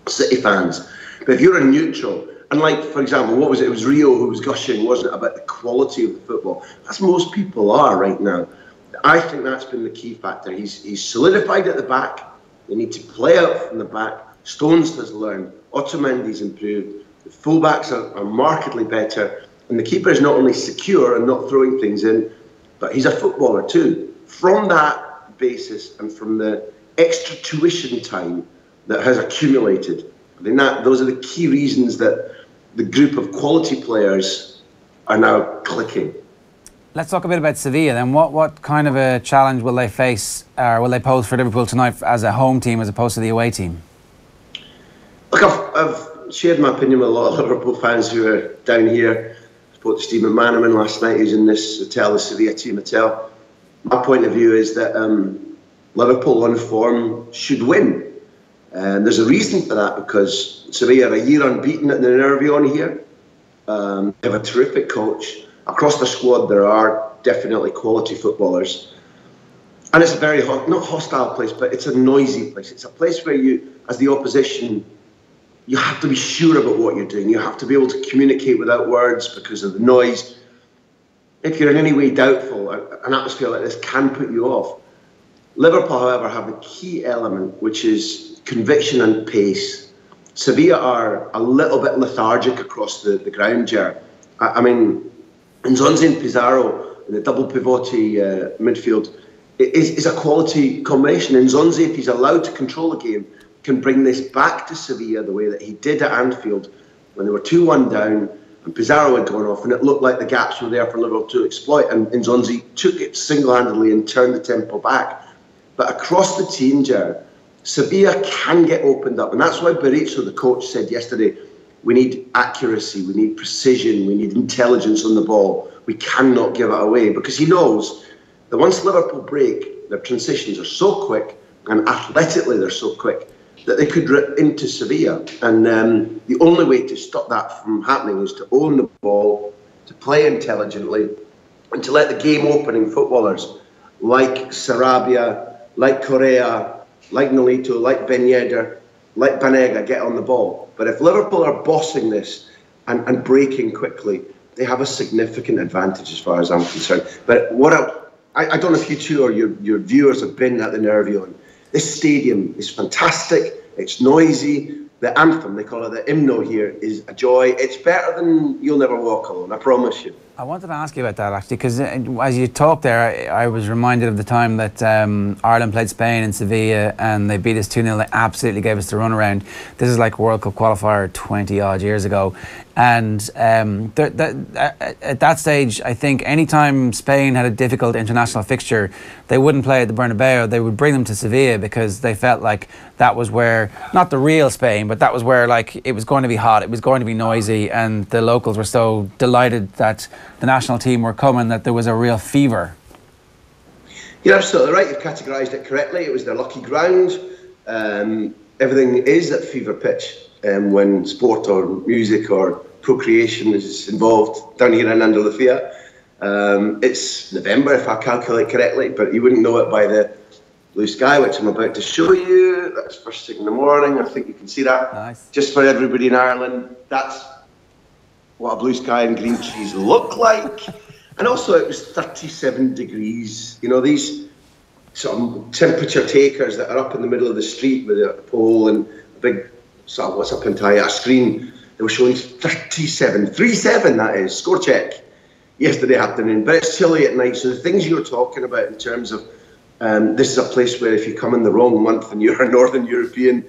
City fans, but if you're a neutral, and like, for example, what was it? It was Rio who was gushing, wasn't it, about the quality of the football. As most people are right now. I think that's been the key factor. He's solidified at the back. They need to play out from the back. Stones has learned. Otamendi's improved. The fullbacks are markedly better. And the keeper is not only secure and not throwing things in, but he's a footballer too. From that basis and from the extra tuition time that has accumulated, I think those are the key reasons that the group of quality players are now clicking. Let's talk a bit about Sevilla then. What kind of a challenge will they face, or will they pose for Liverpool tonight as a home team as opposed to the away team? Look, I've shared my opinion with a lot of Liverpool fans who are down here. I spoke to Stephen Manaman last night, who's in this hotel, the Sevilla team hotel. My point of view is that Liverpool on form should win. And there's a reason for that, because Sevilla are a year unbeaten at the Nervion here. They have a terrific coach. Across the squad, there are definitely quality footballers. And it's a very, not hostile place, but it's a noisy place. It's a place where you, as the opposition, you have to be sure about what you're doing. You have to be able to communicate without words because of the noise. If you're in any way doubtful, an atmosphere like this can put you off. Liverpool, however, have a key element, which is conviction and pace. Sevilla are a little bit lethargic across the ground here. I mean, Nzonzi and Pizarro in the double pivoty midfield is a quality combination. Nzonzi, if he's allowed to control the game, can bring this back to Sevilla the way that he did at Anfield when they were 2-1 down and Pizarro had gone off and it looked like the gaps were there for Liverpool to exploit, and Nzonzi took it single-handedly and turned the tempo back. But across the team, Ger, Sevilla can get opened up, and that's why Berizzo, the coach, said yesterday, we need accuracy, we need precision, we need intelligence on the ball. We cannot give it away, because he knows that once Liverpool break, their transitions are so quick, and athletically they're so quick, that they could rip into Sevilla. And the only way to stop that from happening is to own the ball, to play intelligently, and to let the game-opening footballers like Sarabia, like Correa, like Nolito, like Ben Yedder, like Banega get on the ball. But if Liverpool are bossing this and breaking quickly, they have a significant advantage as far as I'm concerned. But what I don't know if you two or your viewers have been at the Nervion. This stadium is fantastic. It's noisy. The anthem, they call it the hymno here, is a joy. It's better than You'll Never Walk Alone, I promise you. I wanted to ask you about that, actually, because as you talked there, I was reminded of the time that Ireland played Spain in Sevilla and they beat us 2-0. They absolutely gave us the runaround. This is like World Cup qualifier 20-odd years ago. And at that stage, I think any time Spain had a difficult international fixture, they wouldn't play at the Bernabeu. They would bring them to Sevilla because they felt like that was where, not the real Spain, but that was where like it was going to be hot, it was going to be noisy, and the locals were so delighted that the national team were coming that there was a real fever. You're absolutely right. You've categorised it correctly. It was their lucky ground. Everything is at fever pitch when sport or music or procreation is involved down here in Andalusia. It's November, if I calculate correctly, but you wouldn't know it by the blue sky, which I'm about to show you. That's first thing in the morning. I think you can see that. Nice. Just for everybody in Ireland, that's what a blue sky and green trees look like. And also it was 37 degrees. You know, these sort of temperature takers that are up in the middle of the street with a pole and a big sort of, what's up in a screen, they were showing 37 that is, score check, yesterday afternoon. But it's chilly at night, so the things you were talking about in terms of this is a place where if you come in the wrong month and you're a Northern European,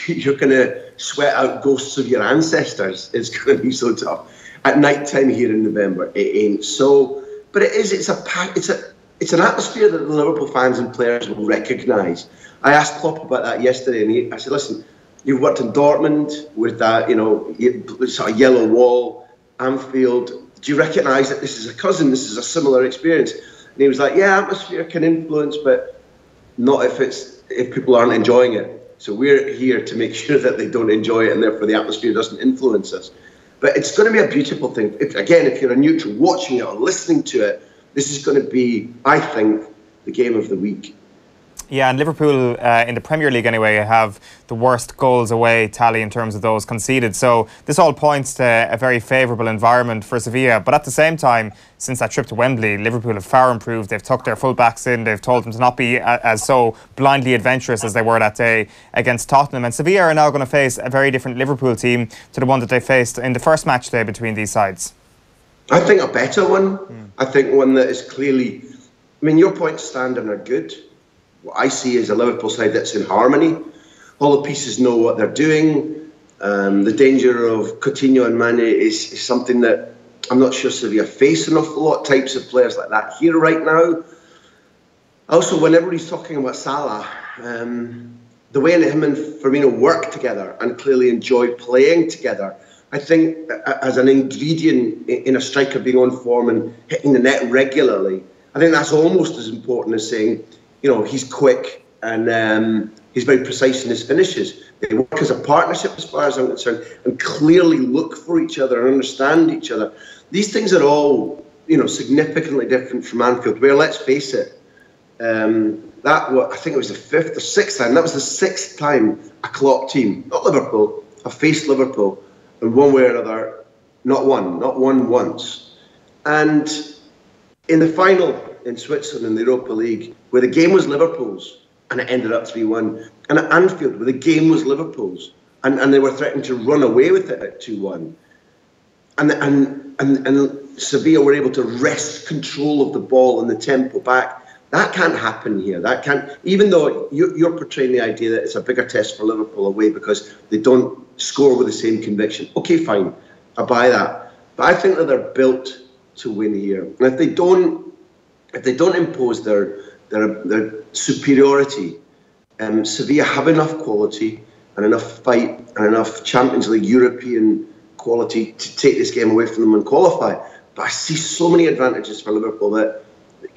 you're going to sweat out ghosts of your ancestors. It's going to be so tough. At night time here in November, it ain't so. But it is. It's an atmosphere that the Liverpool fans and players will recognise. I asked Klopp about that yesterday, and I said, "Listen, you've worked in Dortmund with that, you know, sort of yellow wall, Anfield. Do you recognise that this is a cousin? This is a similar experience?" And he was like, "Yeah, atmosphere can influence, but not if people aren't enjoying it. So we're here to make sure that they don't enjoy it, and therefore the atmosphere doesn't influence us." But it's going to be a beautiful thing. If you're a neutral watching it or listening to it, this is going to be, I think, the game of the week. Yeah, and Liverpool in the Premier League anyway have the worst goals away tally in terms of those conceded. So this all points to a very favourable environment for Sevilla. But at the same time, since that trip to Wembley, Liverpool have far improved. They've tucked their full-backs in. They've told them to not be as so blindly adventurous as they were that day against Tottenham. And Sevilla are now going to face a very different Liverpool team to the one that they faced in the first match day between these sides. I think a better one. I think one that is clearly... I mean, your points stand and are good. What I see is a Liverpool side that's in harmony. All the pieces know what they're doing. The danger of Coutinho and Mane is something that I'm not sure Sevilla face an awful lot. Types of players like that here right now. Also, whenever he's talking about Salah, the way him and Firmino work together and clearly enjoy playing together, I think as an ingredient in a striker being on form and hitting the net regularly, I think that's almost as important as saying, you know, he's quick and he's very precise in his finishes. They work as a partnership as far as I'm concerned, and clearly look for each other and understand each other. These things are all, significantly different from Anfield, where, let's face it, I think it was the 5th or 6th time. That was the 6th time a Klopp team, not Liverpool, have faced Liverpool, and one way or another, not won once. And in the final in Switzerland in the Europa League, where the game was Liverpool's, and it ended up 3-1, and at Anfield, where the game was Liverpool's, and they were threatening to run away with it at 2-1, and Sevilla were able to wrest control of the ball and the tempo back. That can't happen here. That can't, even though you're portraying the idea that it's a bigger test for Liverpool away because they don't score with the same conviction. Okay, fine, I buy that. But I think that they're built to win here. And if they don't impose their superiority, Sevilla have enough quality and enough fight and enough Champions League European quality to take this game away from them and qualify. But I see so many advantages for Liverpool that,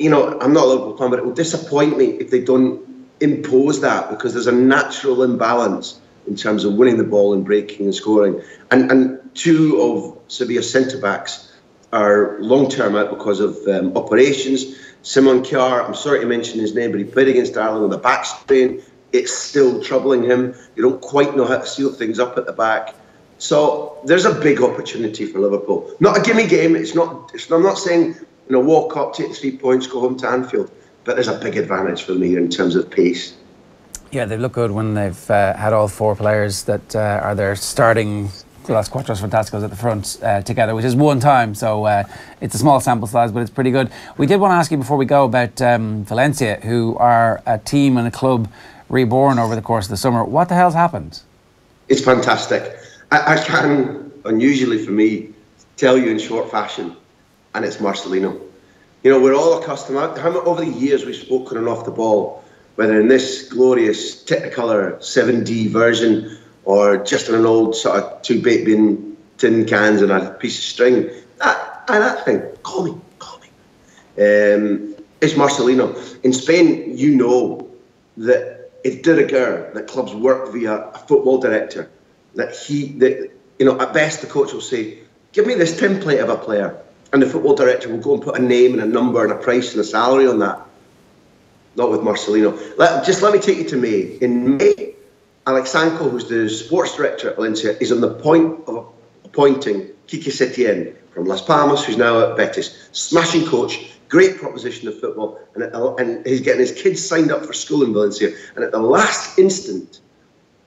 I'm not a Liverpool fan, but it will disappoint me if they don't impose that, because there's a natural imbalance in terms of winning the ball and breaking and scoring. And two of Sevilla's centre-backs are long-term out because of operations. Simon Kjaer, I'm sorry to mention his name, but he played against Ireland with a back sprain. It's still troubling him. You don't quite know how to seal things up at the back. So there's a big opportunity for Liverpool. Not a gimme game. I'm not saying, walk up, take 3 points, go home to Anfield. But there's a big advantage for them here in terms of pace. Yeah, they look good when they've had all 4 players that are their starting Las Cuatros Fantásticos at the front together, which is one time. So it's a small sample size, but it's pretty good. We did want to ask you before we go about Valencia, who are a team and a club reborn over the course of the summer. What the hell's happened? It's fantastic. I can, unusually for me, tell you in short fashion, and it's Marcelino. We're all accustomed, over the years we've spoken on off the ball, whether in this glorious Technicolor 7D version or just in an old sort of 2 baked bean tin cans and a piece of string. That thing, call me. It's Marcelino. In Spain, that it's de rigueur that clubs work via a football director. At best the coach will say, give me this template of a player, and the football director will go and put a name and a number and a price and a salary on that. Not with Marcelino. Let me take you to May. In May, Alex Sanko, who's the sports director at Valencia, is on the point of appointing Quique Setién from Las Palmas, who's now at Betis. Smashing coach, great proposition of football, and he's getting his kids signed up for school in Valencia. And at the last instant,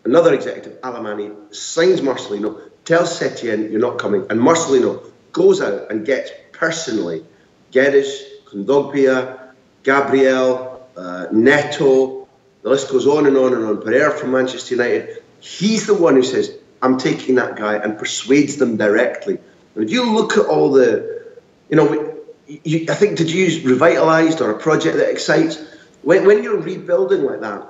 another executive, Alemany, signs Marcelino, tells Setién, you're not coming. And Marcelino goes out and gets personally Guedes, Kondogbia, Gabriel, Neto, the list goes on and on and on. Pereira from Manchester United. He's the one who says, I'm taking that guy, and persuades them directly. And if you look at all the, I think, did you use revitalised or a project that excites? When you're rebuilding like that,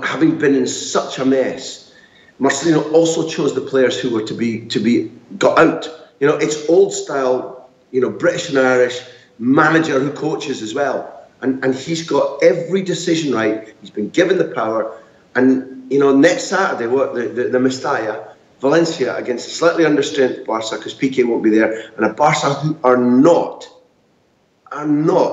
having been in such a mess, Marcelino also chose the players who were to be got out. It's old style, British and Irish manager who coaches as well. And he's got every decision right. He's been given the power. And, next Saturday, the Mestalla, Valencia against a slightly understrength Barca, because Piqué won't be there, and a Barca who are not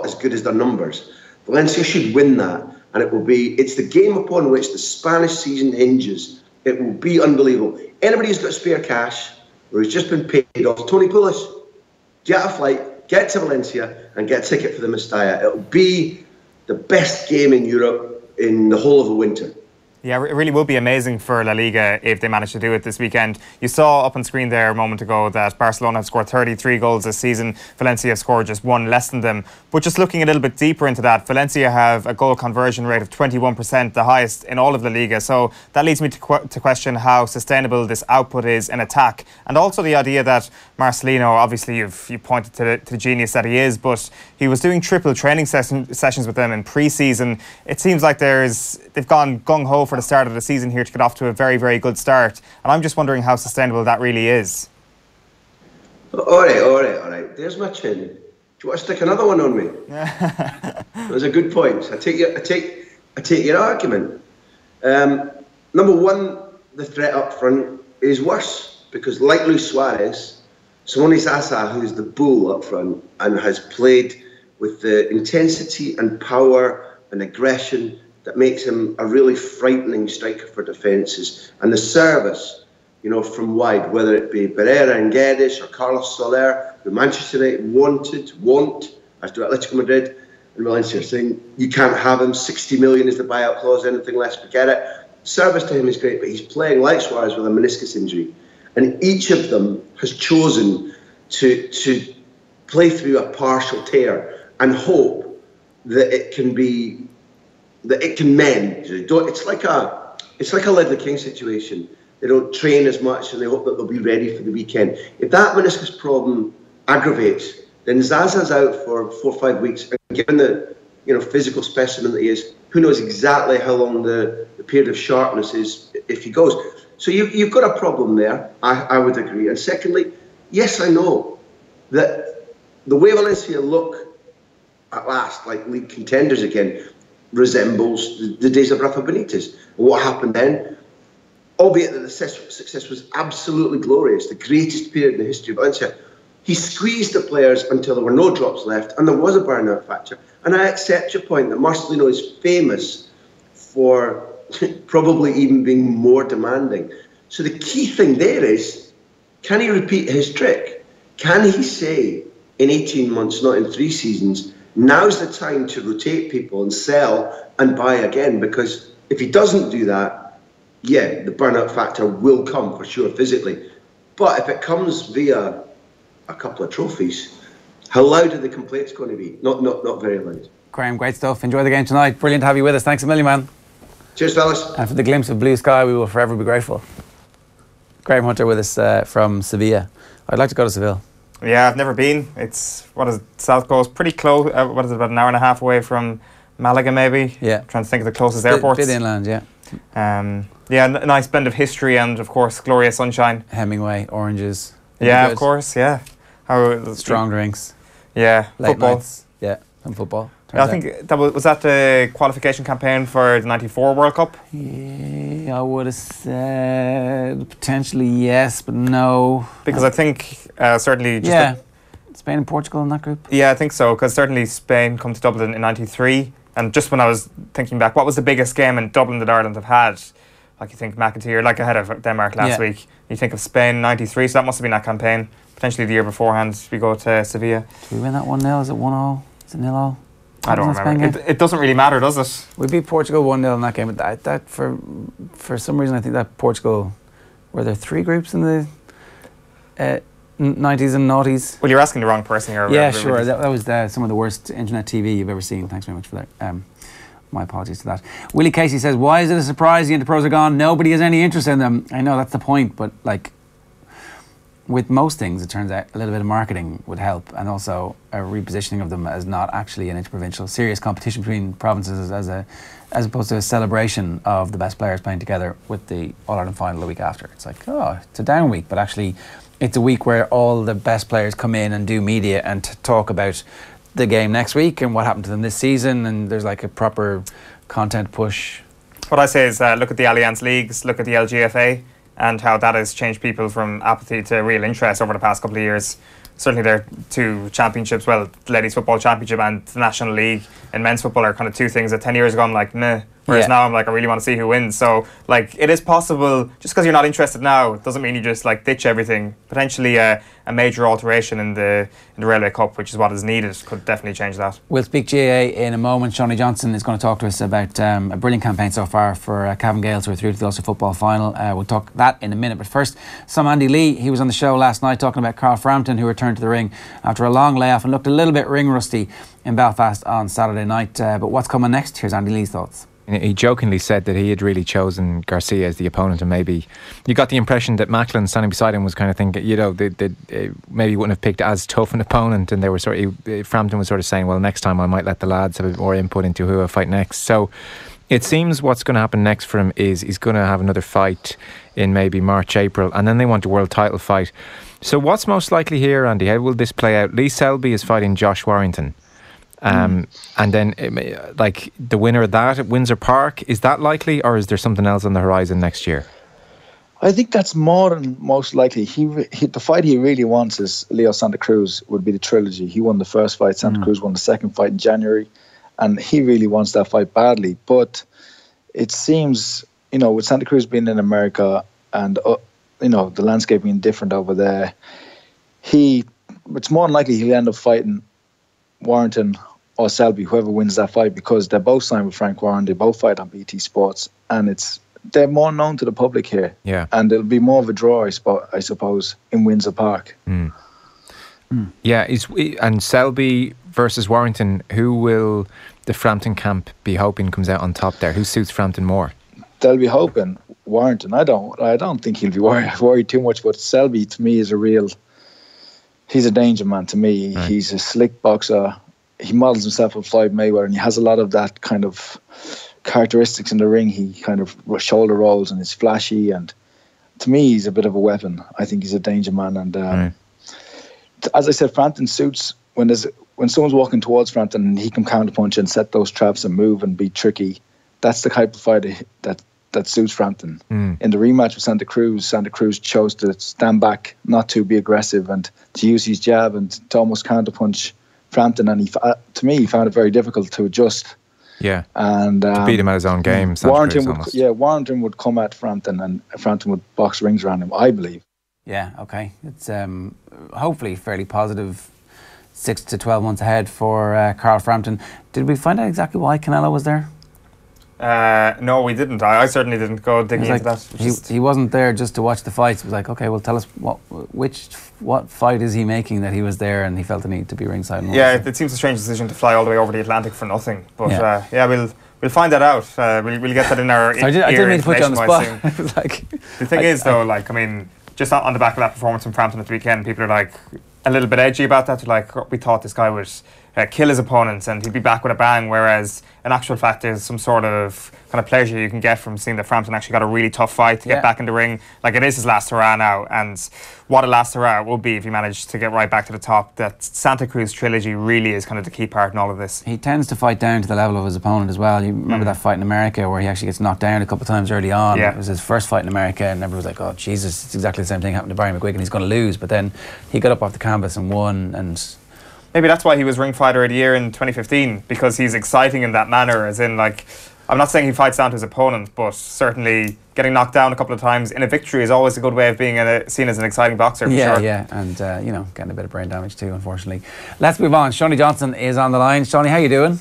as good as their numbers. Valencia should win that. And it's the game upon which the Spanish season hinges. It will be unbelievable. Anybody who's got spare cash or who's just been paid off, Tony Pulis, get a flight, get to Valencia and get a ticket for the Mestalla. It'll be the best game in Europe in the whole of the winter. Yeah, it really will be amazing for La Liga if they manage to do it this weekend. You saw up on screen there a moment ago that Barcelona have scored 33 goals this season. Valencia have scored just 1 less than them. But just looking a little bit deeper into that, Valencia have a goal conversion rate of 21%, the highest in all of La Liga. So that leads me to question how sustainable this output is in attack. And also the idea that Marcelino, obviously you pointed to the genius that he is, but he was doing triple training sessions with them in pre-season. It seems like they've gone gung-ho for the start of the season here to get off to a very, very good start. And I'm just wondering how sustainable that really is. All right. There's my chin. Do you want to stick another one on me? Those are good points. I take your argument. Number one, the threat up front is worse because, like Luis Suarez, Simone Zaza, who's the bull up front and has played with the intensity and power and aggression that makes him a really frightening striker for defences, and the service, from wide, whether it be Pereira and Guedes or Carlos Soler, who Manchester United want, as do Atletico Madrid and Valencia, saying you can't have him, 60 million is the buyout clause, anything less, forget it. Service to him is great, but he's playing like Suarez with a meniscus injury. And each of them has chosen to play through a partial tear and hope that it can mend. It's like a Ledley King situation. They don't train as much and they hope that they'll be ready for the weekend. If that meniscus problem aggravates, then Zaza's out for 4 or 5 weeks. And given the physical specimen that he is, who knows exactly how long the period of sharpness is if he goes. So you've got a problem there, I would agree. And secondly, yes, I know that the way Valencia look at last, like league contenders again, resembles the days of Rafa Benitez. And what happened then, albeit that the success was absolutely glorious, the greatest period in the history of Valencia, he squeezed the players until there were no drops left and there was a burnout factor. And I accept your point that Marcelino is famous for probably even being more demanding. So the key thing there is, can he repeat his trick? Can he say in 18 months, not in 3 seasons, now's the time to rotate people and sell and buy again? Because if he doesn't do that, yeah, the burnout factor will come for sure physically. But if it comes via a couple of trophies, how loud are the complaints going to be? Not very loud. Graham, great stuff. Enjoy the game tonight. Brilliant to have you with us. Thanks a million, man. Cheers, fellas. And for the glimpse of blue sky, we will forever be grateful. Graham Hunter with us from Sevilla. I'd like to go to Seville. Yeah, I've never been. It's, South Coast, pretty close. About an hour and a half away from Malaga, maybe? Yeah. Trying to think of the closest airports. Bit inland, yeah. Yeah, a nice blend of history and, of course, glorious sunshine. Hemingway, oranges. Yeah, of course, yeah. Strong drinks. Yeah, Late football. Nights. Yeah, and football. I think that was that the qualification campaign for the '94 World Cup? Yeah, I would have said potentially yes, but no. Because I think certainly just Spain and Portugal in that group. Yeah, I think so. Because certainly Spain come to Dublin in '93, and just when I was thinking back, what was the biggest game in Dublin that Ireland have had? Like you think McAteer, like ahead of Denmark last week. You think of Spain '93, so that must have been that campaign. Potentially the year beforehand, we go to Sevilla. Did we win that 1-0? Is it 1-0? Is it 0-0? I don't remember. It doesn't really matter, does it? We beat Portugal 1-0 in that game. But that for some reason, I think that Portugal, were there 3 groups in the 90s and noughties? Well, you're asking the wrong person here. Yeah, sure. That was some of the worst internet TV you've ever seen. Thanks very much for that. My apologies to that. Willie Casey says, why is it a surprise the Inter-pros are gone? Nobody has any interest in them. I know that's the point, but like, with most things, it turns out a little bit of marketing would help, and also a repositioning of them as not actually an inter-provincial serious competition between provinces as opposed to a celebration of the best players playing together with the All-Ireland final the week after. It's like, it's a down week, but actually it's a week where all the best players come in and do media and talk about the game next week and what happened to them this season, and there's like a proper content push. What I say is look at the Allianz Leagues, look at the LGFA, and how that has changed people from apathy to real interest over the past couple of years. Certainly their 2 championships, well, the Ladies Football Championship and the National League in men's football are kind of 2 things that 10 years ago I'm like, meh. Whereas now I'm like, I really want to see who wins. So, like, it is possible, just because you're not interested now, doesn't mean you just, like, ditch everything. Potentially a major alteration in the Railway Cup, which is what is needed, could definitely change that. We'll speak GAA in a moment. Shaunie Johnson is going to talk to us about a brilliant campaign so far for Cavan Gaels, who are through to the Ulster football final. We'll talk that in a minute. But first, some Andy Lee. He was on the show last night talking about Carl Frampton, who returned to the ring after a long layoff and looked a little bit ring rusty in Belfast on Saturday night. But what's coming next? Here's Andy Lee's thoughts. He jokingly said that he had really chosen Garcia as the opponent, and maybe you got the impression that Macklin standing beside him was kind of thinking, they maybe wouldn't have picked as tough an opponent, and they were Frampton was sort of saying, well, next time I might let the lads have a bit more input into who I fight next. So it seems what's going to happen next for him is he's going to have another fight in maybe March, April, and then they want a world title fight. So what's most likely here, Andy? How will this play out? Lee Selby is fighting Josh Warrington. And then like the winner of that at Windsor Park, is that likely, or is there something else on the horizon next year? I think that's more than most likely. The fight he really wants is Leo Santa Cruz. Would be the trilogy. He won the first fight. Santa Cruz won the second fight in January, and he really wants that fight badly. But it seems, with Santa Cruz being in America and the landscape being different over there, it's more than likely he'll end up fighting Warrington or Selby, whoever wins that fight, because they're both signed with Frank Warren. They both fight on BT Sports, and they're more known to the public here. Yeah. And it'll be more of a draw, I suppose, in Windsor Park. Yeah, and Selby versus Warrington, who will the Frampton camp be hoping comes out on top there? Who suits Frampton more? They'll be hoping Warrington. I don't think he'll be worried too much, but Selby to me is he's a danger man to me. Right. He's a slick boxer. He models himself with Floyd Mayweather, and he has a lot of that kind of characteristics in the ring. He kind of shoulder rolls and is flashy, and to me he's a bit of a weapon. I think he's a danger man, and as I said, Frampton suits when someone's walking towards Frampton and he can counterpunch and set those traps and move and be tricky. That's the type of fight that suits Frampton. In the rematch with Santa Cruz chose to stand back, not to be aggressive, and to use his jab and to almost counterpunch Frampton, and he found it very difficult to adjust. Yeah, and to beat him at his own game. Warrington would come at Frampton, and Frampton would box rings around him, I believe. Yeah, okay. It's hopefully fairly positive 6 to 12 months ahead for Carl Frampton. Did we find out exactly why Canelo was there? No, we didn't. I certainly didn't go digging into that. He wasn't there just to watch the fights. It was like, okay, well, tell us what fight is he making that he was there and he felt the need to be ringside. Yeah, it seems a strange decision to fly all the way over the Atlantic for nothing. But we'll find that out. We'll get that in our. I didn't mean to put you on the spot. The thing is, though, just on the back of that performance from Frampton at the weekend, people are a little bit edgy about that. They're we thought this guy would kill his opponents and he'd be back with a bang, whereas in actual fact there's some sort of kind of pleasure you can get from seeing that Frampton actually got a really tough fight to get back in the ring. It is his last hurrah now, and what a last hurrah it will be if he managed to get right back to the top. That Santa Cruz trilogy really is kind of the key part in all of this. He tends to fight down to the level of his opponent as well. You remember that fight in America where he actually gets knocked down a couple of times early on. It was his first fight in America and everyone was like, oh Jesus, it's exactly the same thing happened to Barry McGuigan, he's going to lose. But then he got up off the canvas and won, and maybe that's why he was Ring Fighter of the Year in 2015, because he's exciting in that manner, as in I'm not saying he fights down to his opponent, but certainly getting knocked down a couple of times in a victory is always a good way of being seen as an exciting boxer, for sure. Yeah, and getting a bit of brain damage too, unfortunately. Let's move on. Shaunie Johnson is on the line. Shaunie, how you doing?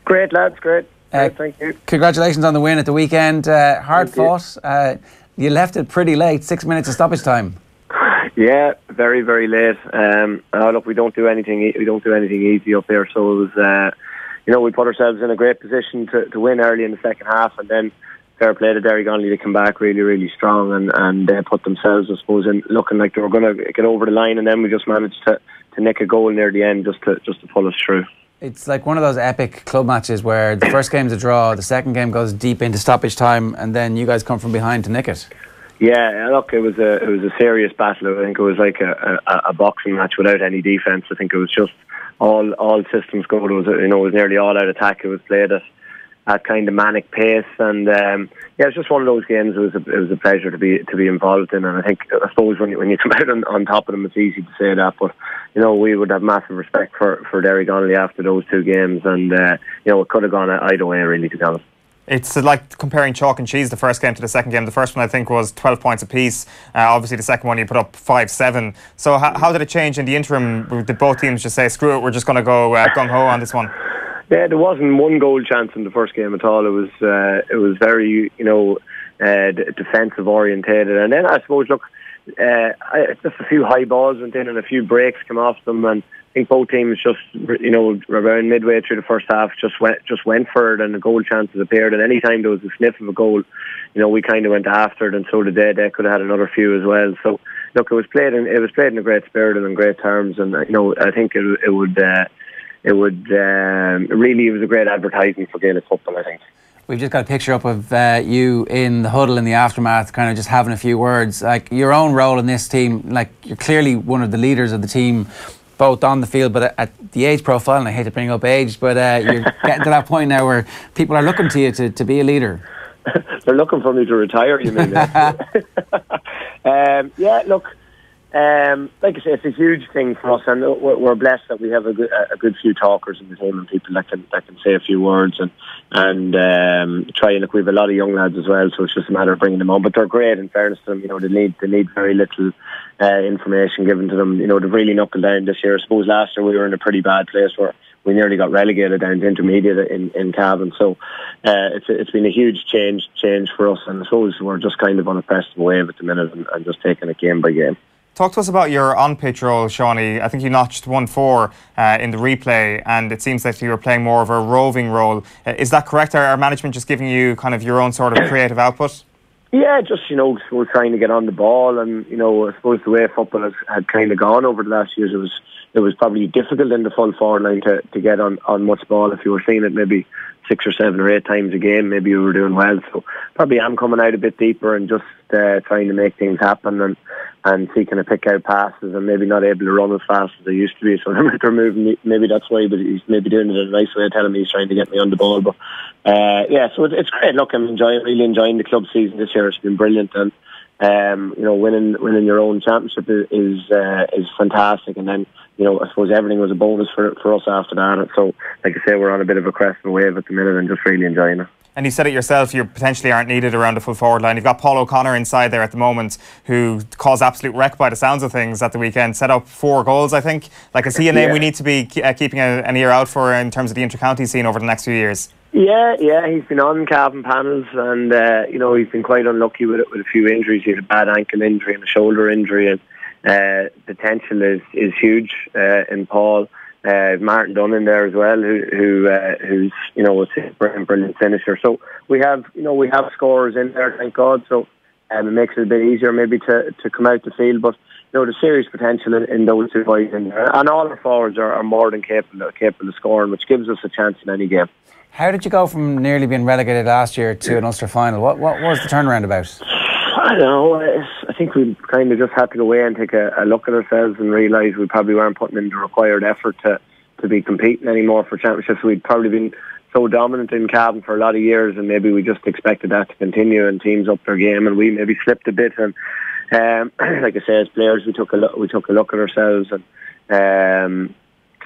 Great, lads, great. Thank you. Congratulations on the win at the weekend. Hard fought. You left it pretty late, 6 minutes of stoppage time. Yeah, very, very late. Look, we don't do anything easy up here, so it was. We put ourselves in a great position to win early in the second half, and then fair play to Derry Gonley to come back really, really strong and put themselves, I suppose, in looking like they were going to get over the line, and then we just managed to nick a goal near the end just to pull us through. It's like one of those epic club matches where the first game's a draw, the second game goes deep into stoppage time, and then you guys come from behind to nick it. Yeah, look, it was a serious battle. I think it was like a boxing match without any defence. I think it was just all systems go. It was nearly all out attack. It was played at kind of manic pace, and it was just one of those games. It was a pleasure to be involved in, and I suppose when you come out on top of them, it's easy to say that, but we would have massive respect for Derry Gonley after those two games, and it could have gone either way, really, to be honest. It's like comparing chalk and cheese, the first game to the second game. The first one, I think, was 12 points apiece. Obviously, the second one, you put up 5-7. So how did it change in the interim? Did both teams just say, screw it, we're just going to go gung-ho on this one? Yeah, there wasn't one goal chance in the first game at all. It was very, defensive orientated. And then, I suppose, look, just a few high balls went in and a few breaks came off them, and I think both teams just, around midway through the first half, just went for it, and the goal chances appeared. And any time there was a sniff of a goal, we kind of went after it, and so did they. They could have had another few as well. So, look, it was played in a great spirit and in great terms, and I think it was a great advertising for Gaelic football, I think. We've just got a picture up of you in the huddle in the aftermath, kind of just having a few words. Like your own role in this team, like you're clearly one of the leaders of the team, both on the field, but at the age profile, and I hate to bring up age, but you're getting to that point now where people are looking to you to be a leader. They're looking for me to retire, you mean? Yeah, look, like I say, it's a huge thing for us, and we're blessed that we have a good few talkers in the team and people that can say a few words and try. And look, we have a lot of young lads as well, so it's just a matter of bringing them on. But they're great. In fairness to them, you know, they need very little information given to them. You know, they've really knuckled down this year. I suppose last year we were in a pretty bad place where we nearly got relegated down to intermediate in Cavan. So it's been a huge change for us, and I suppose we're just kind of on a pressing wave at the minute and just taking it game by game. Talk to us about your on-pitch role, Shaunie. I think you notched 1-4 in the replay, and it seems that you were playing more of a roving role. Is that correct? Are management just giving you kind of your own sort of creative output? Yeah, just, you know, we're trying to get on the ball, and, you know, I suppose the way football had kind of gone over the last years, it was probably difficult in the full forward line to get on much ball. If you were seeing it maybe 6 or 7 or 8 times a game, maybe you were doing well. So probably I'm coming out a bit deeper and just trying to make things happen and seeking to pick out passes and maybe not able to run as fast as I used to be. So they're moving me, maybe that's why, but he's maybe doing it in a nice way, telling me he's trying to get me on the ball. But yeah, so it's great. Look, I'm really enjoying the club season this year. It's been brilliant, and you know, winning your own championship is fantastic. And then, you know, I suppose everything was a bonus for us after that. So, like I say, we're on a bit of a crest and wave at the minute and just really enjoying it. And you said it yourself, you potentially aren't needed around the full forward line. You've got Paul O'Connor inside there at the moment, who caused absolute wreck by the sounds of things at the weekend. Set up 4 goals, I think. Like, is he a name we need to be keeping an ear out for in terms of the inter-county scene over the next few years? Yeah, he's been on Cavan panels, and you know, he's been quite unlucky with a few injuries. He had a bad ankle injury and a shoulder injury, and potential is huge in Paul. Martin Dunn in there as well, who's, you know, a brilliant finisher. So we have scorers in there, thank God. So it makes it a bit easier maybe to come out the field. But, you know, there's serious potential in those 2 boys in there, and all our forwards are more than capable of scoring, which gives us a chance in any game. How did you go from nearly being relegated last year to an Ulster final? What was the turnaround about? I don't know. I think we kind of just had to go away and take a look at ourselves and realise we probably weren't putting in the required effort to be competing anymore for championships. We'd probably been so dominant in Cavan for a lot of years, and maybe we just expected that to continue, and teams upped their game, and we maybe slipped a bit. And like I say, as players, we took a look at ourselves, and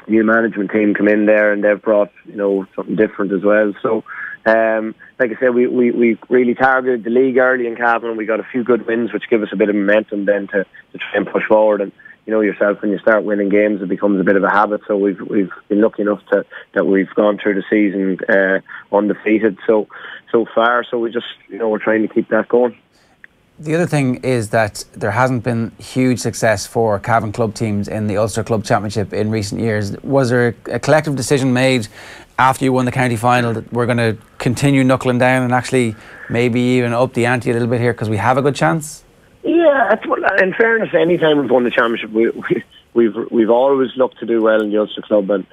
new management team come in there, and they've brought, you know, something different as well. So like I said, we really targeted the league early in Cavan. We got a few good wins, which give us a bit of momentum then to try and push forward. And, you know yourself, when you start winning games, it becomes a bit of a habit. So we've been lucky enough that we've gone through the season undefeated so far. So we just, you know, we're trying to keep that going. The other thing is that there hasn't been huge success for Cavan club teams in the Ulster Club Championship in recent years. Was there a collective decision made after you won the county final that we're going to continue knuckling down and actually maybe even up the ante a little bit here because we have a good chance? Yeah, in fairness, any time we've won the championship, we've always looked to do well in the Ulster Club, and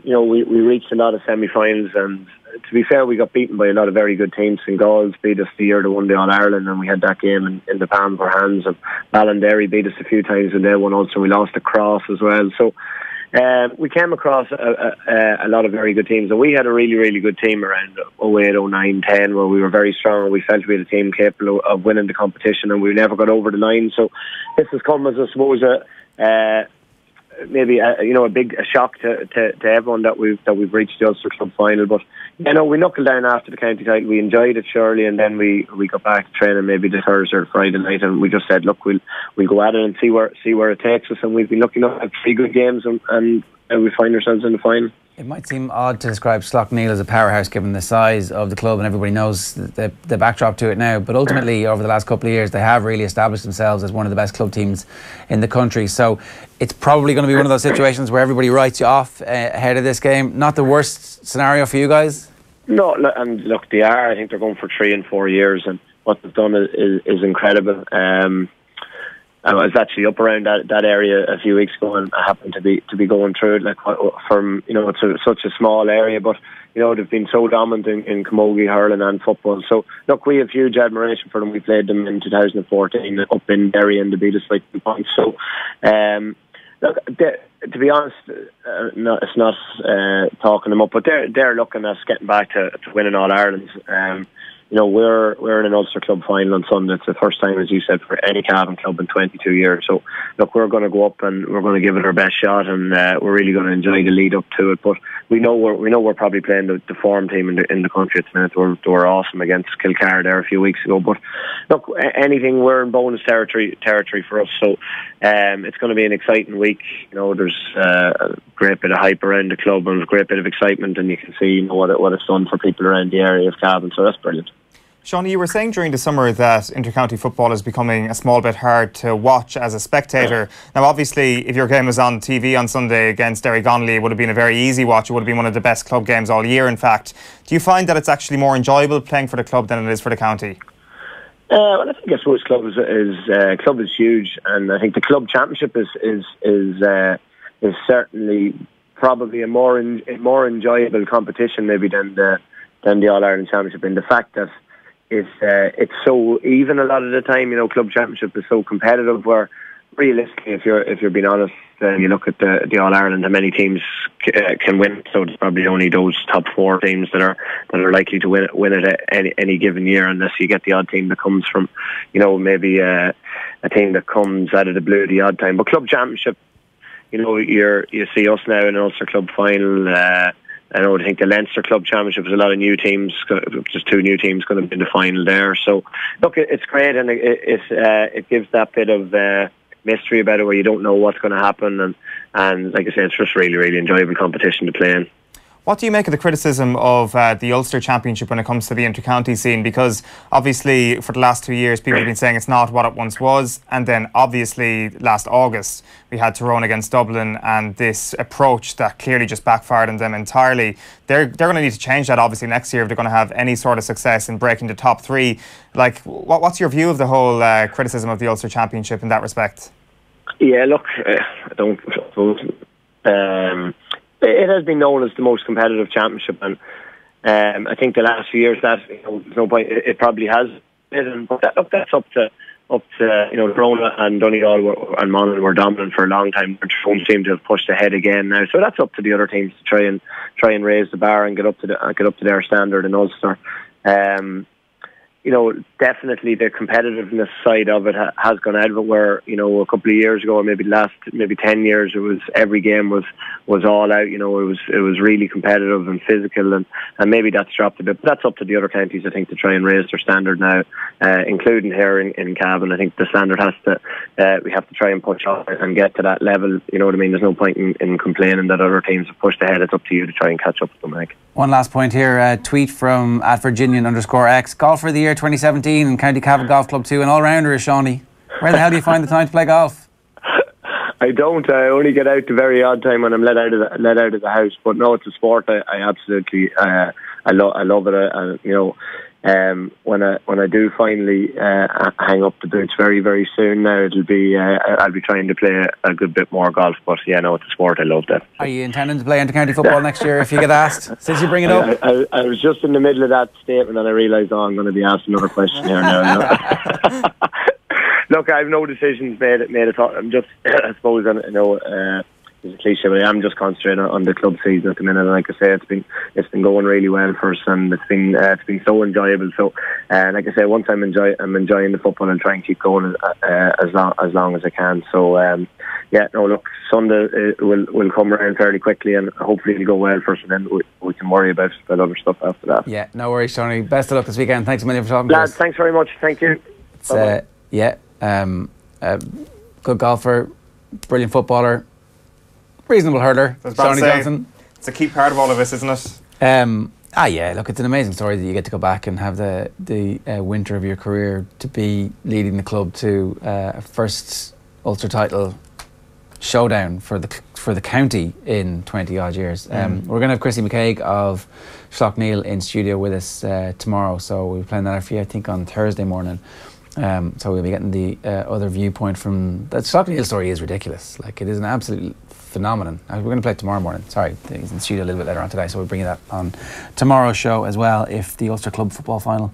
you know, we reached a lot of semi-finals, and to be fair, we got beaten by a lot of very good teams. St. Gaels beat us the year they won the All-Ireland, and we had that game in the palm of our hands. And Ballinderry beat us a few times, and they won also. We lost to Cross as well. So we came across a lot of very good teams, and we had a really, really good team around 08, 09, 10, where we were very strong, and we felt we had a team capable of winning the competition, and we never got over the line. So this has come as, I suppose, maybe a shock to everyone that we've reached the Ulster Club final. But you know, we knuckled down after the county title. We enjoyed it surely, and then we got back to training maybe the Thursday or Friday night, and we just said, look, we'll go at it and see where it takes us. And we've been lucky enough to have 3 good games, and we find ourselves in the final. It might seem odd to describe Slaughtneil as a powerhouse given the size of the club, and everybody knows the backdrop to it now, but ultimately over the last couple of years they have really established themselves as one of the best club teams in the country. So it's probably going to be one of those situations where everybody writes you off ahead of this game. Not the worst scenario for you guys? No, and look, they are. I think they're going for 3 and 4 years, and what they've done is incredible. I was actually up around that area a few weeks ago, and I happened to be going through it. Like, from, you know, it's such a small area, but you know, they've been so dominant in camogie, hurling and football. So look, we have huge admiration for them. We played them in 2014 up in Derry, and they beat us by 2 points. So look, to be honest, it's not talking them up, but they're looking at us getting back to winning All Ireland. we're in an Ulster club final on Sunday. It's the first time, as you said, for any Cavan club in 22 years. So, look, we're going to go up and we're going to give it our best shot, and we're really going to enjoy the lead up to it. But we know we're probably playing the form team in the country at the minute. They were awesome against Kilcar there a few weeks ago. But look, anything, we're in bonus territory for us. So it's going to be an exciting week. There's a great bit of hype around the club and a great bit of excitement, and you can see what it's done for people around the area of Cavan. So that's brilliant. Shaunie, you were saying during the summer that inter-county football is becoming a small bit hard to watch as a spectator. Now, obviously, if your game was on TV on Sunday against Derry Gonley, it would have been a very easy watch. It would have been one of the best club games all year, in fact. Do you find that it's actually more enjoyable playing for the club than it is for the county? Well, I think club is huge, and I think the club championship is certainly probably a more enjoyable competition maybe than the All Ireland Championship, in the fact that it's so even a lot of the time. Club championship is so competitive, where realistically, if you're being honest, you look at the All Ireland, how many teams can win. So it's probably only those top 4 teams that are likely to win it at any given year, unless you get the odd team that comes from, maybe a team that comes out of the blue the odd time. But club championship, you see us now in an Ulster club final. I think the Leinster Club Championship is a lot of new teams. Just 2 new teams going to be in the final there. So, look, it's great, and it gives that bit of mystery about it, where you don't know what's going to happen. And like I said, it's just really, really enjoyable competition to play in. What do you make of the criticism of the Ulster Championship when it comes to the inter-county scene? Because obviously for the last 2 years people have been saying it's not what it once was, and then obviously last August we had Tyrone against Dublin, and this approach that clearly just backfired on them entirely. They're going to need to change that obviously next year if they're going to have any sort of success in breaking the top 3. Like, what's your view of the whole criticism of the Ulster Championship in that respect? Yeah, look, I don't suppose... It has been known as the most competitive championship, and I think the last few years that there's no point. It probably has been, but that's up to Tyrone and Donegal and Monaghan were dominant for a long time. Tyrone seem to have pushed ahead again now, so that's up to the other teams to try and raise the bar and get up to their standard in Ulster. Definitely the competitiveness side of it has gone out of it, where, a couple of years ago, or maybe 10 years, it was every game was all out. It was really competitive and physical, and maybe that's dropped a bit. But that's up to the other counties, I think, to try and raise their standard now, including here in Cavan. I think the standard we have to try and push up and get to that level. You know what I mean? There's no point in complaining that other teams have pushed ahead. It's up to you to try and catch up with them, I think. One last point here, a tweet from @Virginian_X. Golfer of the year 2017 and County Cavan Golf Club 2, an all-rounder is Shaunie. Where the hell do you find the time to play golf? I don't. I only get out the very odd time when I'm let out of the house. But no, it's a sport. I absolutely I love it. When I do finally hang up the boots very, very soon now, it'll be I'll be trying to play a good bit more golf. But yeah, no, it's a sport. I love that. Are you intending to play inter-county football next year if you get asked? Since you bring it up, I was just in the middle of that statement and I realised, I'm going to be asked another question here now. Look, I have no decisions made. I'm just, I suppose, it's a cliche, but I'm just concentrating on the club season at the minute. And like I say, it's been going really well for us, and it's been so enjoyable. So, like I say, once I'm enjoying the football and try and keep going as long as I can. So, look, Sunday will come around fairly quickly, and hopefully it'll go well for us, and then we can worry about other stuff after that. Yeah, no worries, Shaunie. Best of luck this weekend. Thanks a million for talking to us. Lads, thanks very much. Thank you. Good golfer, brilliant footballer, reasonable hurler. Shaunie Johnson. It's a key part of all of this, isn't it? Look, it's an amazing story that you get to go back and have the winter of your career to be leading the club to a first Ulster title showdown for the county in 20 odd years. We're going to have Chrissy McCaig of Slaughtneil in studio with us tomorrow, so we'll be playing that for you, I think, on Thursday morning. So we'll be getting the other viewpoint from... The Slaughtneil story is ridiculous. Like, it is an absolute phenomenon. We're going to play it tomorrow morning. Sorry, he's in the studio a little bit later on today, so we'll bring you that on tomorrow's show as well. If the Ulster Club football final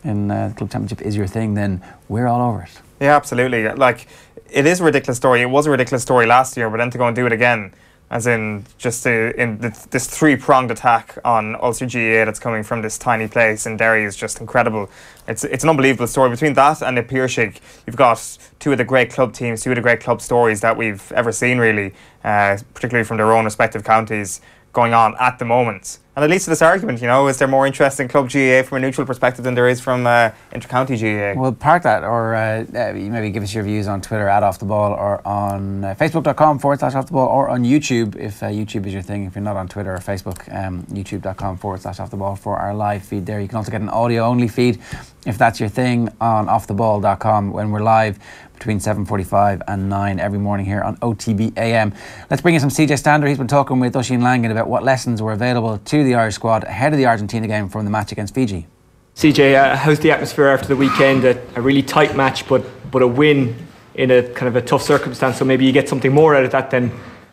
in the Club Championship is your thing, then we're all over it. Yeah, absolutely. Like, it is a ridiculous story. It was a ridiculous story last year, but then to go and do it again, as in just this three-pronged attack on Ulster GAA that's coming from this tiny place in Derry is just incredible. It's an unbelievable story. Between that and the Piershig, you've got two of the great club teams, two of the great club stories that we've ever seen, really, particularly from their own respective counties, going on at the moment. And it leads to this argument, is there more interest in club GAA from a neutral perspective than there is from inter-county GAA? Well, park that, or maybe give us your views on Twitter @OffTheBall, or on Facebook.com/OffTheBall, or on YouTube if YouTube is your thing. If you're not on Twitter or Facebook, YouTube.com/OffTheBall for our live feed there. You can also get an audio-only feed if that's your thing on OffTheBall.com when we're live between 7:45 and 9 every morning here on OTB AM. Let's bring in some CJ Stander. He's been talking with Oisin Langan about what lessons were available to the Irish squad ahead of the Argentina game from the match against Fiji. CJ, how's the atmosphere after the weekend? A really tight match, but a win in a kind of a tough circumstance. So maybe you get something more out of that than,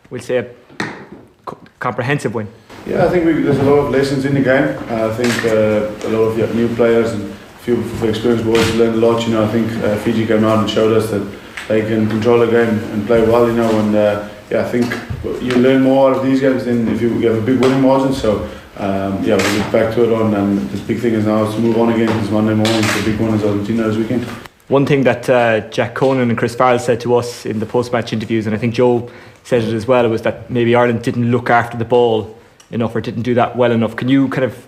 we'll say, a comprehensive win. Yeah, I think there's a lot of lessons in the game. I think a lot of new players and a few experienced boys learned a lot. I think Fiji came out and showed us that they can control the game and play well. And I think you learn more out of these games than if you have a big winning margin. So we'll get back to it and the big thing is now is to move on again. It's Monday morning. The big one is Argentina this weekend. One thing that Jack Conan and Chris Farrell said to us in the post-match interviews, and I think Joe said it as well, was that maybe Ireland didn't look after the ball enough or didn't do that well enough. Can you kind of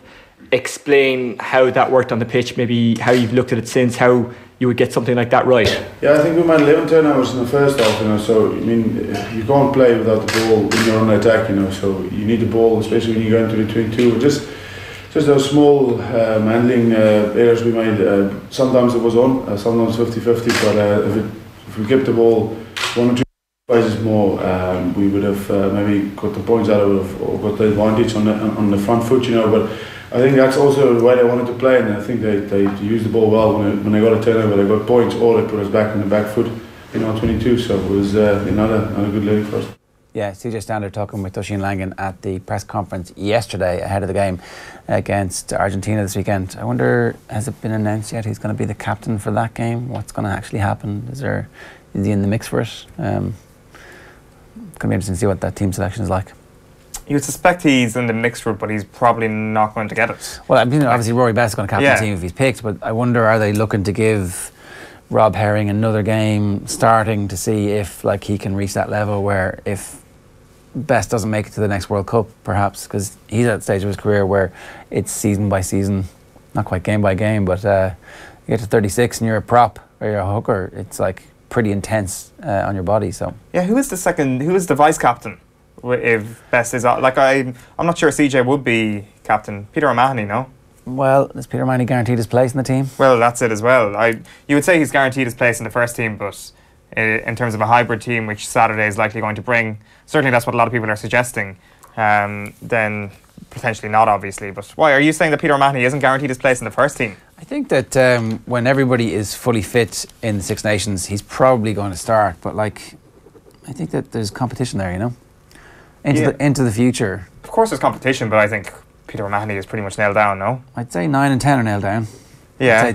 explain how that worked on the pitch, maybe how you've looked at it since, how you would get something like that right? Yeah, I think we made 11 turnovers in the first half, so you can't play without the ball when you're on attack, so you need the ball, especially when you go into between two. Just those small handling errors we made. Sometimes it was on, sometimes 50-50, but if we kept the ball one or two phases more, we would have maybe got the points out of it or got the advantage on the front foot, but I think that's also the way they wanted to play, and I think they used the ball well. When they got a turnover, they got points, or they put us back on the back foot in our 22, so it was another good learning for us. Yeah, CJ Stander talking with Oisin Langan at the press conference yesterday ahead of the game against Argentina this weekend. I wonder, has it been announced yet who's going to be the captain for that game? What's going to actually happen? Is he in the mix for it? Going to be interesting to see what that team selection is like. You would suspect he's in the mix for it, but he's probably not going to get it. Well, obviously Rory Best is going to captain the team if he's picked, but I wonder, are they looking to give Rob Herring another game starting to see if he can reach that level where if Best doesn't make it to the next World Cup, perhaps, because he's at the stage of his career where it's season by season, not quite game by game, but you get to 36 and you're a prop or you're a hooker, it's pretty intense on your body. So yeah, who is the vice captain? If Best is I'm not sure CJ would be captain. Peter O'Mahony, no? Well, is Peter O'Mahony guaranteed his place in the team? Well, that's it as well. You would say he's guaranteed his place in the first team, but in terms of a hybrid team, which Saturday is likely going to bring, certainly that's what a lot of people are suggesting, then potentially not, obviously. But why are you saying that Peter O'Mahony isn't guaranteed his place in the first team? I think that when everybody is fully fit in the Six Nations, he's probably going to start, but I think that there's competition there, into the future. Of course there's competition, but I think Peter O'Mahony is pretty much nailed down, no? I'd say 9 and 10 are nailed down. Yeah.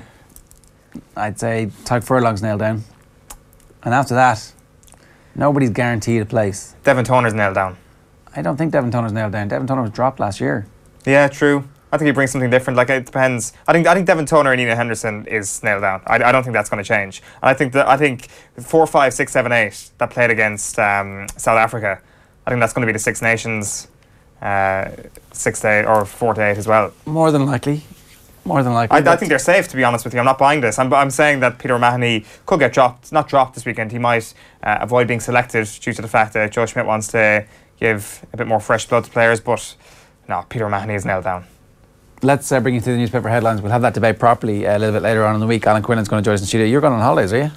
I'd say Tyke Furlong's nailed down. And after that, nobody's guaranteed a place. Devin Toner's nailed down. I don't think Devin Toner's nailed down. Devin Toner was dropped last year. Yeah, true. I think he brings something different. It depends. I think Devin Toner and Ian Henderson is nailed down. I don't think that's going to change. And I think 4, 5, 6, 7, 8 that played against South Africa, I think that's going to be the Six Nations 6 to 8 or 4 to 8 as well. More than likely. I think they're safe, to be honest with you. I'm not buying this. I'm saying that Peter O'Mahony could get dropped. Not dropped this weekend. He might avoid being selected due to the fact that Joe Schmidt wants to give a bit more fresh blood to players. But no, Peter O'Mahony is nailed down. Let's bring you through the newspaper headlines. We'll have that debate properly a little bit later on in the week. Alan Quinlan's going to join us in the studio. You're going on holidays, are you?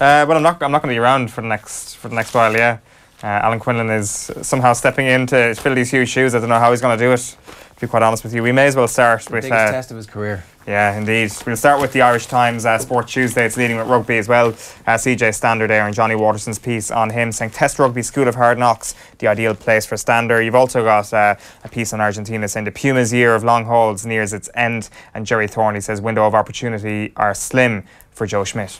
Well, I'm not going to be around for the next while. Yeah. Alan Quinlan is somehow stepping in to fill these huge shoes. I don't know how he's going to do it, to be quite honest with you. We may as well start with the biggest test of his career. Yeah, indeed. We'll start with the Irish Times Sport Tuesday. It's leading with rugby as well. CJ Stander there and Johnny Waterson's piece on him saying Test Rugby School of Hard Knocks, the ideal place for Stander. You've also got a piece on Argentina saying the Pumas' year of long hauls nears its end, and Jerry Thornley says window of opportunity are slim for Joe Schmidt.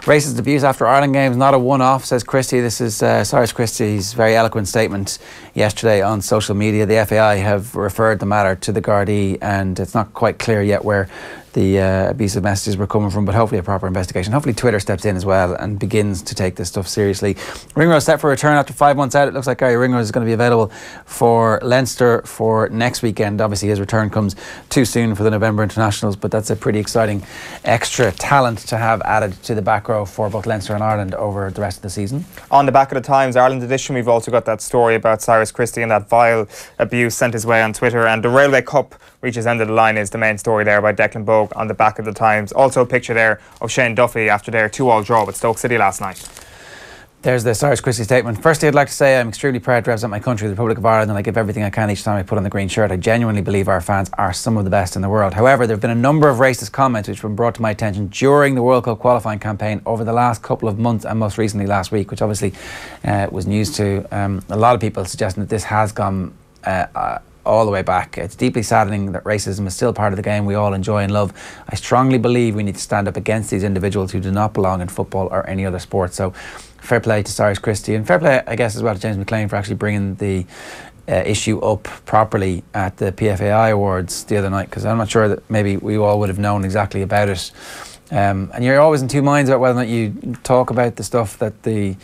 Racist abuse after Ireland games, not a one-off, says Christie. This is Cyrus Christie's very eloquent statement yesterday on social media. The FAI have referred the matter to the Gardaí, and it's not quite clear yet where the abusive messages were coming from, but hopefully a proper investigation. Hopefully Twitter steps in as well and begins to take this stuff seriously. Ringrose set for a return after 5 months out. It looks like Gary Ringrose is going to be available for Leinster for next weekend. Obviously his return comes too soon for the November internationals, but that's a pretty exciting extra talent to have added to the back row for both Leinster and Ireland over the rest of the season. On the back of the Times Ireland edition, we've also got that story about Cyrus Christie and that vile abuse sent his way on Twitter, and the Railway Cup reaches end of the line is the main story there by Declan Bogue on the back of the Times. Also a picture there of Shane Duffy after their 2-2 draw with Stoke City last night. There's the Cyrus Christie statement. Firstly, I'd like to say I'm extremely proud to represent my country, the Republic of Ireland, and I give everything I can each time I put on the green shirt. I genuinely believe our fans are some of the best in the world. However, there have been a number of racist comments which have been brought to my attention during the World Cup qualifying campaign over the last couple of months, and most recently last week, which obviously was news to a lot of people, suggesting that this has gone all the way back. It's deeply saddening that racism is still part of the game we all enjoy and love. I strongly believe we need to stand up against these individuals who do not belong in football or any other sport. So fair play to Cyrus Christie, and fair play, I guess, as well to James McLean for actually bringing the issue up properly at the PFAI Awards the other night, because I'm not sure that maybe we all would have known exactly about it. And you're always in two minds about whether or not you talk about the stuff that the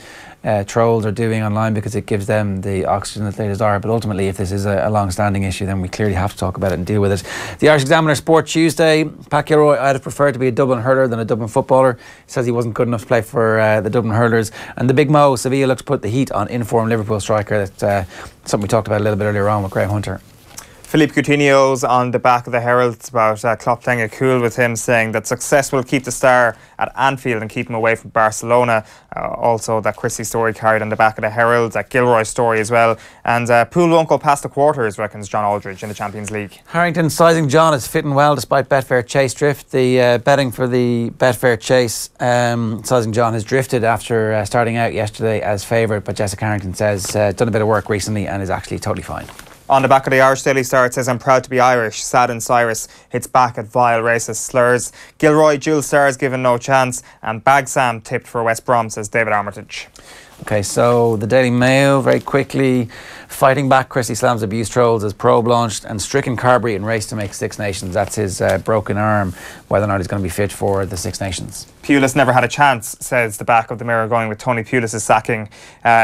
trolls are doing online, because it gives them the oxygen that they desire. But ultimately, if this is a long-standing issue, then we clearly have to talk about it and deal with it. The Irish Examiner Sport Tuesday, Pat Gilroy, I'd have preferred to be a Dublin hurler than a Dublin footballer. He says he wasn't good enough to play for the Dublin hurlers. And the Big Mo, Sevilla looks to put the heat on in-form Liverpool striker. That's something we talked about a little bit earlier on with Graham Hunter. Philippe Coutinho's on the back of the Herald about Klopp playing it cool with him, saying that success will keep the star at Anfield and keep him away from Barcelona. Also that Christie story carried on the back of the Herald, that Gilroy story as well. And Poole won't go past the quarters, reckons John Aldridge in the Champions League. Harrington Sizing John is fitting well despite Betfair Chase drift. The betting for the Betfair Chase, Sizing John has drifted after starting out yesterday as favourite, but Jessica Harrington says done a bit of work recently and is actually totally fine. On the back of the Irish Daily Star, it says, I'm proud to be Irish. Sad and Cyrus hits back at vile racist slurs. Gilroy, dual stars given no chance. And Bag Sam tipped for West Brom, says David Armitage. Okay, so the Daily Mail, very quickly. Fighting back Christie Slam's abuse trolls as Probe launched, and stricken Carberry in race to make Six Nations. That's his broken arm, whether or not he's going to be fit for the Six Nations. Pulis never had a chance, says the back of the Mirror, going with Tony Pulis' sacking,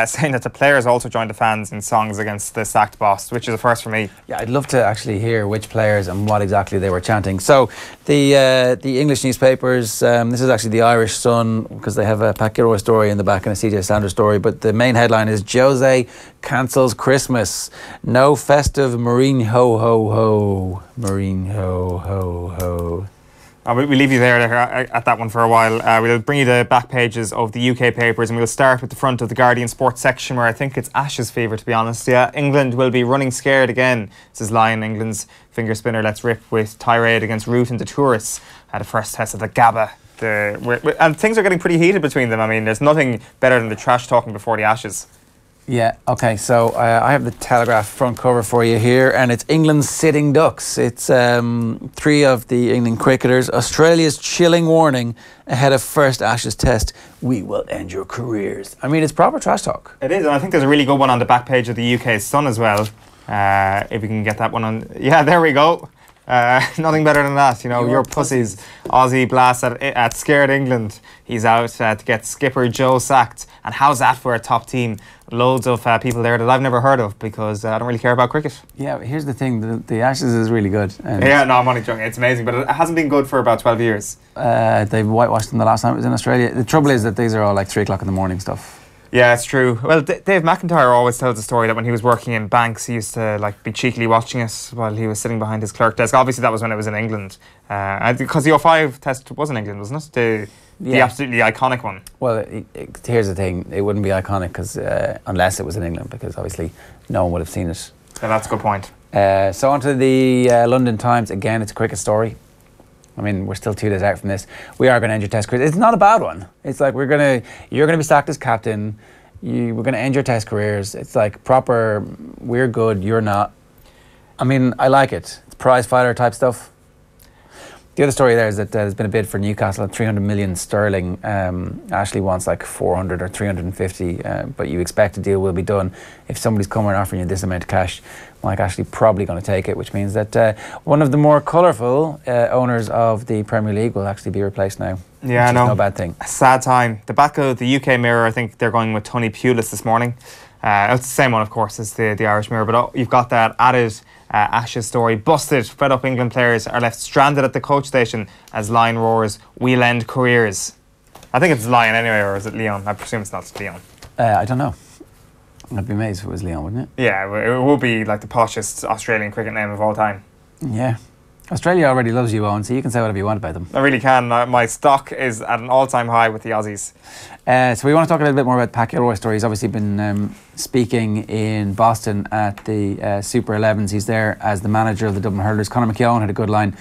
saying that the players also joined the fans in songs against the sacked boss, which is a first for me. Yeah, I'd love to actually hear which players and what exactly they were chanting. So the English newspapers, this is actually the Irish Sun, because they have a Pat Gilroy story in the back and a CJ Sanders story, but the main headline is Jose cancels Christmas. No festive Marine ho ho ho. Marine ho ho ho. We leave you there at that one for a while. We'll bring you the back pages of the UK papers, and we'll start with the front of the Guardian Sports section, where I think it's Ash's fever, to be honest. Yeah, England will be running scared again, says Lion. England's finger spinner lets rip with tirade against Root and the tourists at a first test of the GABA. And things are getting pretty heated between them. I mean, there's nothing better than the trash talking before the Ashes. Yeah, okay, so I have the Telegraph front cover for you here, and it's England's sitting ducks. It's three of the England cricketers. Australia's chilling warning ahead of first Ashes test. We will end your careers. I mean, it's proper trash talk. It is, and I think there's a really good one on the back page of the UK Sun as well. If we can get that one on. Yeah, there we go. Nothing better than that, you know, your pussies. Aussie blast at scared England. He's out to get skipper Joe sacked. And how's that for a top team? Loads of people there that I've never heard of, because I don't really care about cricket. Yeah, but here's the thing, the Ashes is really good. Yeah, no, I'm only joking, it's amazing, but it hasn't been good for about 12 years. They whitewashed them the last time it was in Australia. The trouble is that these are all like 3 o'clock in the morning stuff. Yeah, it's true. Well, Dave McIntyre always tells the story that when he was working in banks, he used to like be cheekily watching it while he was sitting behind his clerk desk. Obviously, that was when it was in England, because the 05 test was in England, wasn't it? The absolutely iconic one. Well, here's the thing: it wouldn't be iconic because unless it was in England, because obviously no one would have seen it. Yeah, that's a good point. So onto the London Times again. It's a cricket story. I mean, we're still 2 days out from this. We are going to end your test careers. It's not a bad one. It's like you're going to be sacked as captain. We're going to end your test careers. It's like proper, we're good, you're not. I mean, I like it. It's prize fighter type stuff. The other story there is that there's been a bid for Newcastle at 300 million sterling. Ashley wants like 400 or 350, but you expect a deal will be done. If somebody's coming and offering you this amount of cash, Mike Ashley probably going to take it, which means that one of the more colourful owners of the Premier League will actually be replaced now. Yeah, I know. No bad thing. A sad time. The back of the UK Mirror, I think they're going with Tony Pulis this morning. It's the same one, of course, as the Irish Mirror, but you've got that added Ashes story. Busted, fed up England players are left stranded at the coach station as Lion roars, "We'll end careers." I think it's Lion anyway, or is it Leon? I presume it's not Leon. I don't know. I'd be amazed if it was Leon, wouldn't it? Yeah, it would be like the poshest Australian cricket name of all time. Yeah. Australia already loves you, Owen, so you can say whatever you want about them. I really can. My stock is at an all-time high with the Aussies. So we want to talk a little bit more about Pat Gilroy's story. He's obviously been speaking in Boston at the Super 11s. He's there as the manager of the Dublin Hurlers. Conor McKeown had a good line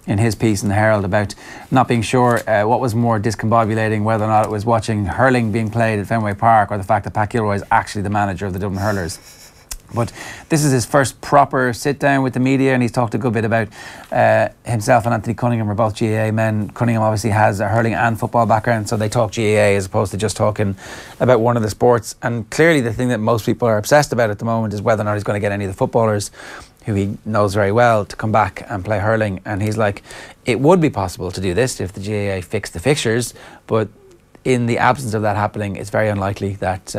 in his piece in the Herald about not being sure what was more discombobulating, whether or not it was watching hurling being played at Fenway Park or the fact that Pat Gilroy is actually the manager of the Dublin Hurlers. But this is his first proper sit down with the media, and he's talked a good bit about himself and Anthony Cunningham are both GAA men. Cunningham obviously has a hurling and football background, so they talk GAA as opposed to just talking about one of the sports. And clearly the thing that most people are obsessed about at the moment is whether or not he's going to get any of the footballers who he knows very well to come back and play hurling. And he's like, it would be possible to do this if the GAA fixed the fixtures, but in the absence of that happening, it's very unlikely that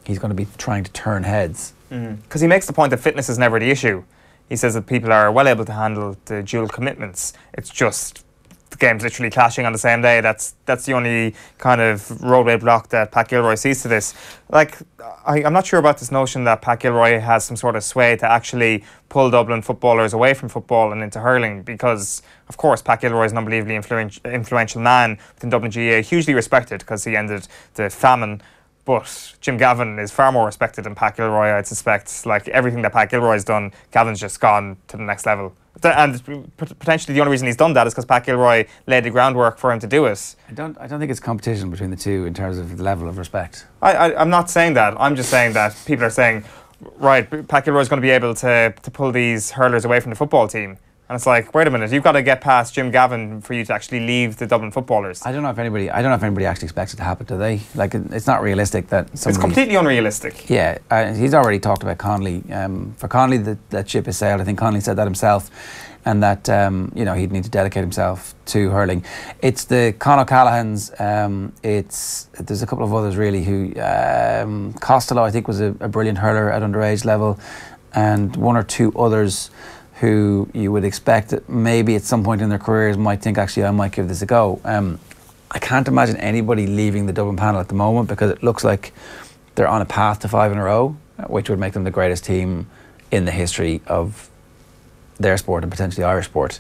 he's going to be trying to turn heads. Because he makes the point that fitness is never the issue. He says that people are well able to handle the dual commitments. It's just the game's literally clashing on the same day. That's the only kind of roadway block that Pat Gilroy sees to this. Like, I'm not sure about this notion that Pat Gilroy has some sort of sway to actually pull Dublin footballers away from football and into hurling, because, of course, Pat Gilroy is an unbelievably influential man within Dublin GAA, hugely respected because he ended the famine. But Jim Gavan is far more respected than Pat Gilroy, I'd suspect. Like, everything that Pat Gilroy's done, Gavan's just gone to the next level. And potentially the only reason he's done that is because Pat Gilroy laid the groundwork for him to do it. I don't think it's competition between the two in terms of the level of respect. I'm not saying that. I'm just saying that people are saying, right, Pat Gilroy's going to be able to pull these hurlers away from the football team. And it's like, wait a minute, you've got to get past Jim Gavan for you to actually leave the Dublin footballers. I don't know if anybody actually expects it to happen, do they? Like, it's not realistic that it's completely unrealistic. Yeah, he's already talked about Connolly. For Connolly, that ship has sailed. I think Connolly said that himself, and that he'd need to dedicate himself to hurling. It's the Con O'Callaghan's. There's a couple of others really who Costello, I think, was a brilliant hurler at underage level, and one or two others who you would expect that maybe at some point in their careers might think, actually, I might give this a go. I can't imagine anybody leaving the Dublin panel at the moment, because it looks like they're on a path to 5 in a row, which would make them the greatest team in the history of their sport and potentially Irish sport.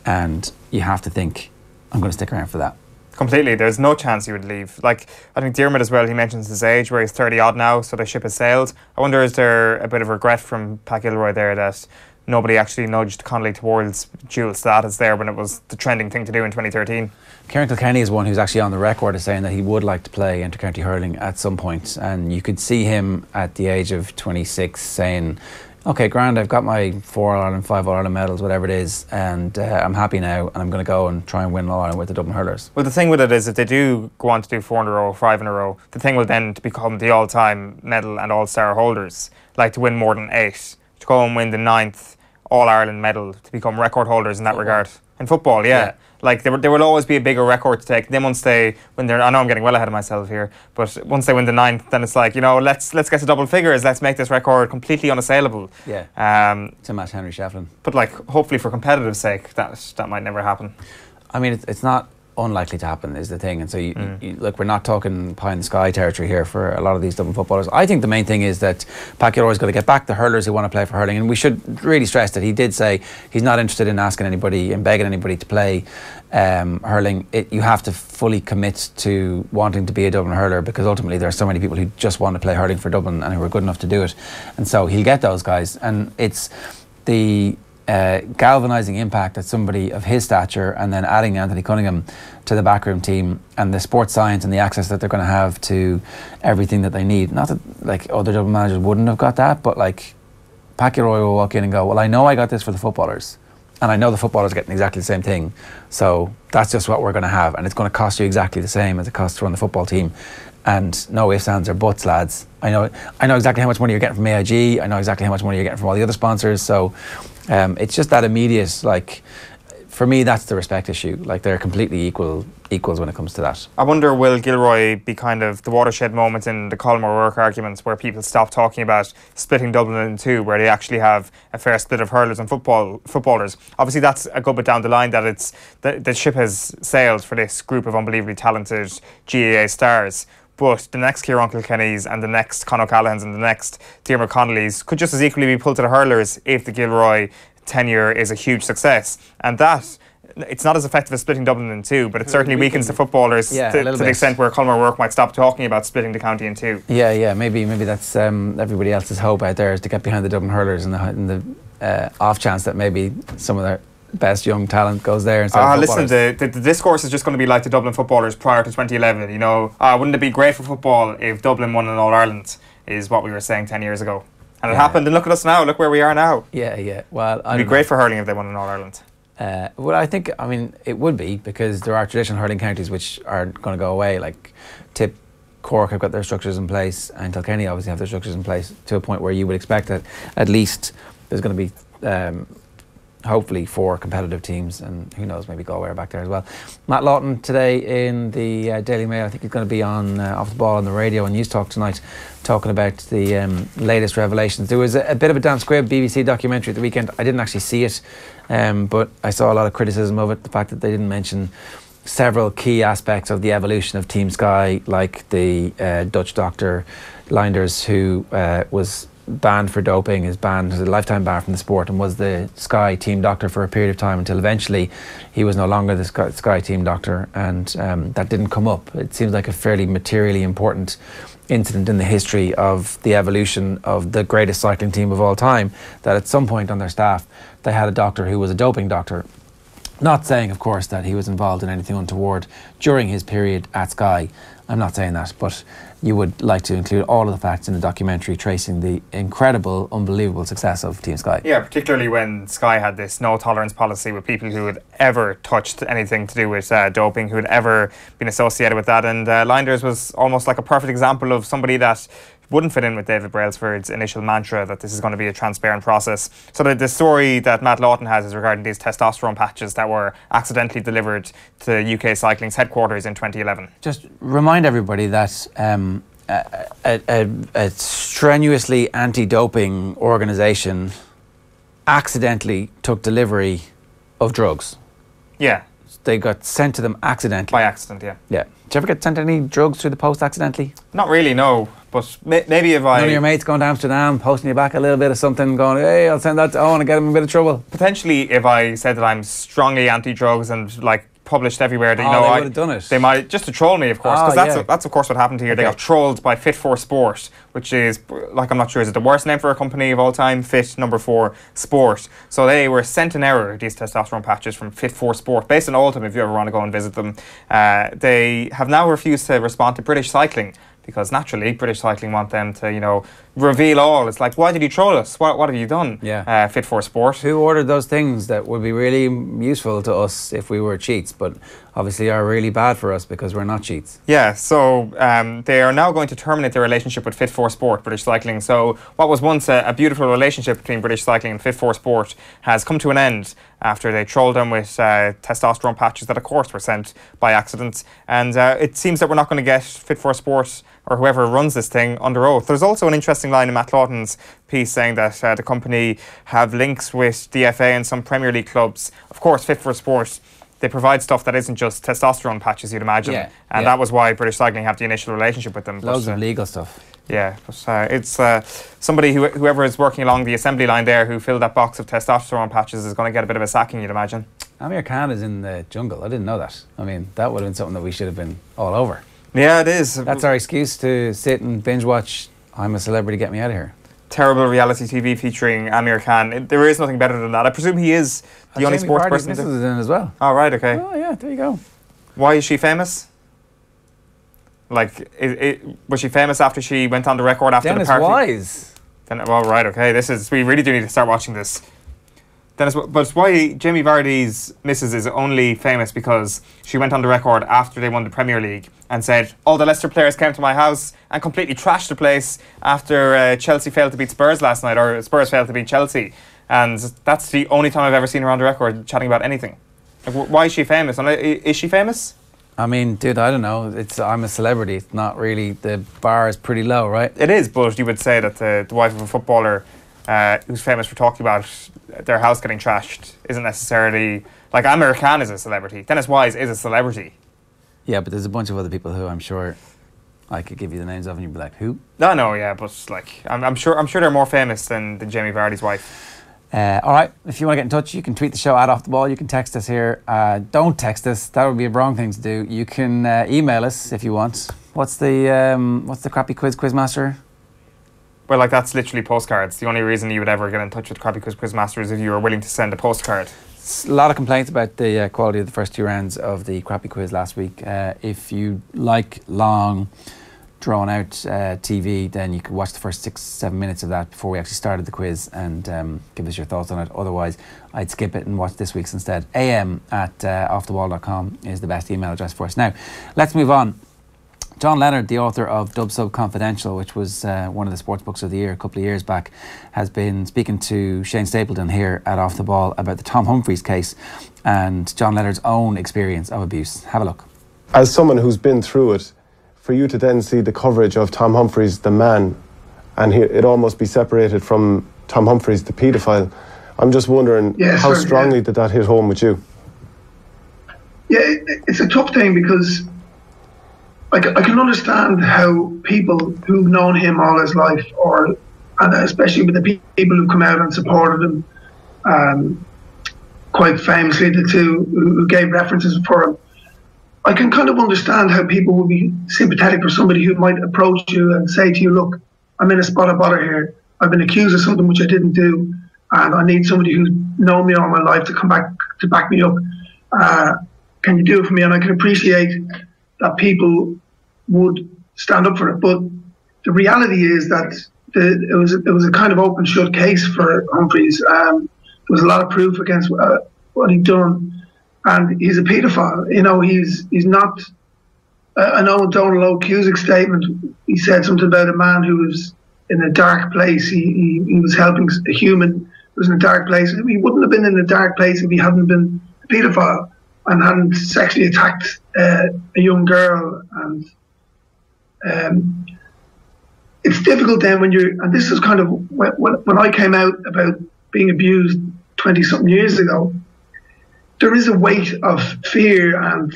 And you have to think, I'm going to stick around for that. Completely. There's no chance he would leave. Like, I think Diarmuid as well, he mentions his age, where he's 30 odd now, so the ship has sailed. I wonder, is there a bit of regret from Pat Gilroy there that nobody actually nudged Connolly towards dual status there when it was the trending thing to do in 2013. Kieran Kilkenny is one who's actually on the record as saying that he would like to play inter-county hurling at some point, and you could see him at the age of 26 saying, okay, grand, I've got my 4 All-Ireland, 5 All-Ireland medals, whatever it is, and I'm happy now, and I'm going to go and try and win All-Ireland with the Dublin Hurlers. Well, the thing with it is, if they do go on to do 4 in a row, 5 in a row, the thing will then to become the all-time medal and all-star holders, like to win more than 8, to go and win the 9th All-Ireland medal, to become record holders in that regard. In football, yeah. Like, there will always be a bigger record to take. Then once I know I'm getting well ahead of myself here, but once they win the 9th, then it's like, let's get to double figures. Let's make this record completely unassailable. Yeah. To match Henry Shefflin. But like, hopefully for competitive sake, that might never happen. I mean, it's not unlikely to happen is the thing, and so you look, we're not talking pie in the sky territory here for a lot of these Dublin footballers. I think the main thing is that Pat Gilroy is going to get back the hurlers who want to play for hurling, and we should really stress that he did say he's not interested in asking anybody and begging anybody to play hurling. You have to fully commit to wanting to be a Dublin hurler, because ultimately there are so many people who just want to play hurling for Dublin and who are good enough to do it, and so he'll get those guys. And it's the galvanising impact that somebody of his stature, and then adding Anthony Cunningham to the backroom team, and the sports science and the access that they're going to have to everything that they need. Not that like other Dublin managers wouldn't have got that, but like Pat Gilroy will walk in and go, well, I know I got this for the footballers, and I know the footballers are getting exactly the same thing, so that's just what we're going to have, and it's going to cost you exactly the same as it costs to run the football team. And no ifs, ands or buts, lads. I know exactly how much money you're getting from AIG. I know exactly how much money you're getting from all the other sponsors. So it's just that immediate, like, for me, that's the respect issue. Like, they're completely equals when it comes to that. I wonder, will Gilroy be kind of the watershed moment in the Colm O'Rourke arguments, where people stop talking about splitting Dublin in two, where they actually have a fair split of hurlers and footballers? Obviously, that's a good bit down the line, that it's the ship has sailed for this group of unbelievably talented GAA stars. But the next Ciarán Kilkennys and the next Con O'Callaghan's and the next Diarmuid Connolly's could just as equally be pulled to the hurlers if the Gilroy tenure is a huge success. And that, it's not as effective as splitting Dublin in two, but it certainly weakens the footballers to the extent where Colm O'Rourke might stop talking about splitting the county in two. Yeah, maybe that's everybody else's hope out there, is to get behind the Dublin hurlers in the off chance that maybe some of their best young talent goes there instead of listen, the discourse is just going to be like the Dublin footballers prior to 2011. You know, wouldn't it be great for football if Dublin won an All-Ireland, is what we were saying 10 years ago. And it happened, and look at us now, look where we are now. Yeah. Well, it'd be great for hurling if they won an All-Ireland. Well, I mean, it would be, because there are traditional hurling counties which are going to go away. Like Tip, Cork have got their structures in place, and Kilkenny obviously have their structures in place, to a point where you would expect that at least there's going to be hopefully 4 competitive teams, and who knows, maybe Galway are back there as well. Matt Lawton today in the Daily Mail, I think he's going to be on Off the Ball on the radio and News Talk tonight, talking about the latest revelations. There was a bit of a damn squib BBC documentary at the weekend. I didn't actually see it, but I saw a lot of criticism of it, the fact that they didn't mention several key aspects of the evolution of Team Sky, like the Dutch doctor Leonard, who was banned for doping, has a lifetime ban from the sport, and was the Sky team doctor for a period of time, until eventually he was no longer the Sky team doctor, and that didn't come up. It seems like a fairly materially important incident in the history of the evolution of the greatest cycling team of all time, that at some point on their staff they had a doctor who was a doping doctor. Not saying, of course, that he was involved in anything untoward during his period at Sky. I'm not saying that, but you would like to include all of the facts in the documentary tracing the incredible, unbelievable success of Team Sky. Yeah, particularly when Sky had this no tolerance policy with people who had ever touched anything to do with doping, who had ever been associated with that. And Leinders was almost like a perfect example of somebody that wouldn't fit in with David Brailsford's initial mantra that this is going to be a transparent process. So the story that Matt Lawton has is regarding these testosterone patches that were accidentally delivered to UK Cycling's headquarters in 2011. Just remind everybody that a strenuously anti-doping organisation accidentally took delivery of drugs. Yeah. They got sent to them accidentally. By accident, yeah. Yeah. Did you ever get sent any drugs through the post accidentally? Not really, no. But maybe if None of your mates going to Amsterdam, posting you back a little bit of something, going, hey, I'll send that, I want to get him in a bit of trouble. Potentially, if I said that I'm strongly anti-drugs and like published everywhere, that, they would have done it. They might, just to troll me, of course, because that's of course what happened here. Okay. They got trolled by Fit for Sport, which is, like, I'm not sure, is it the worst name for a company of all time? Fit number 4 Sport. So they were sent in error, these testosterone patches, from Fit for Sport, based in Oldham, if you ever want to go and visit them. They have now refused to respond to British Cycling, because naturally British Cycling want them to, you know, reveal all. It's like, why did you troll us? What have you done? Yeah. Fit for Sport. Who ordered those things that would be really useful to us if we were cheats, but obviously are really bad for us because we're not cheats? Yeah, so they are now going to terminate their relationship with Fit for Sport, British Cycling. So what was once a beautiful relationship between British Cycling and Fit for Sport has come to an end after they trolled them with testosterone patches that, of course, were sent by accident. And it seems that we're not going to get Fit for Sport or whoever runs this thing under oath. There's also an interesting line in Matt Lawton's piece saying that the company have links with the FA and some Premier League clubs. Of course, Fit for Sport, they provide stuff that isn't just testosterone patches, you'd imagine. And that was why British Cycling have the initial relationship with them. Loads of legal stuff. Yeah, but it's somebody whoever is working along the assembly line there who filled that box of testosterone patches is going to get a bit of a sacking, you'd imagine. Amir Khan is in the jungle. I didn't know that. I mean, that would have been something that we should have been all over. Yeah, it is. That's our excuse to sit and binge watch I'm a Celebrity, Get Me Out of Here. Terrible reality TV featuring Amir Khan. There is nothing better than that. I presume he is the only sports person. This is in as well. Oh, right, okay. Oh, yeah, there you go. Why is she famous? Like, was she famous after she went on the record after Dennis the party? Wise. Well, right, okay. We really do need to start watching this. Dennis, but it's why Jamie Vardy's missus is only famous because she went on the record after they won the Premier League and said, all the Leicester players came to my house and completely trashed the place after Chelsea failed to beat Spurs last night, or Spurs failed to beat Chelsea. And that's the only time I've ever seen her on the record chatting about anything. Like, why is she famous? And is she famous? I mean, dude, I don't know. I'm a celebrity. It's not really, the bar is pretty low, right? It is, but you would say that the wife of a footballer who's famous for talking about their house getting trashed isn't necessarily... Like, Amir Khan is a celebrity. Dennis Wise is a celebrity. Yeah, but there's a bunch of other people who I'm sure I could give you the names of and you'd be like, who? No, yeah, but like, I'm sure they're more famous than Jamie Vardy's wife. All right, if you want to get in touch, you can tweet the show at Off The Ball. You can text us here. Don't text us. That would be a wrong thing to do. You can email us if you want. What's the crappy quizmaster? Well, like, that's literally postcards. The only reason you would ever get in touch with Crappy Quizmaster is if you were willing to send a postcard. A lot of complaints about the quality of the first 2 rounds of the Crappy Quiz last week. If you like long, drawn-out TV, then you could watch the first 6-7 minutes of that before we actually started the quiz and give us your thoughts on it. Otherwise, I'd skip it and watch this week's instead. am@offthewall.com is the best email address for us. Now, let's move on. John Leonard, the author of Dub Sub Confidential, which was one of the sports books of the year a couple of years back, has been speaking to Shane Stapleton here at Off The Ball about the Tom Humphries case and John Leonard's own experience of abuse. Have a look. As someone who's been through it, for you to then see the coverage of Tom Humphries, the man, and it almost be separated from Tom Humphries, the paedophile, I'm just wondering how strongly did that hit home with you? Yeah, it's a tough thing because I can understand how people who've known him all his life, and especially with the people who come out and supported him, quite famously the two who gave references for him, I can kind of understand how people would be sympathetic for somebody who might approach you and say to you, look, I'm in a spot of bother here. I've been accused of something which I didn't do, and I need somebody who's known me all my life to come back to back me up. Can you do it for me? And I can appreciate that people would stand up for it, but the reality is that it was a kind of open shut case for Humphries. There was a lot of proof against what he'd done, and he's a paedophile. You know, he's not. I know in Donald Cusack's statement, he said something about a man who was in a dark place. He was helping a human who was in a dark place. He wouldn't have been in a dark place if he hadn't been a paedophile and hadn't sexually attacked a young girl. And it's difficult then when and this is kind of when I came out about being abused 20-something years ago, there is a weight of fear, and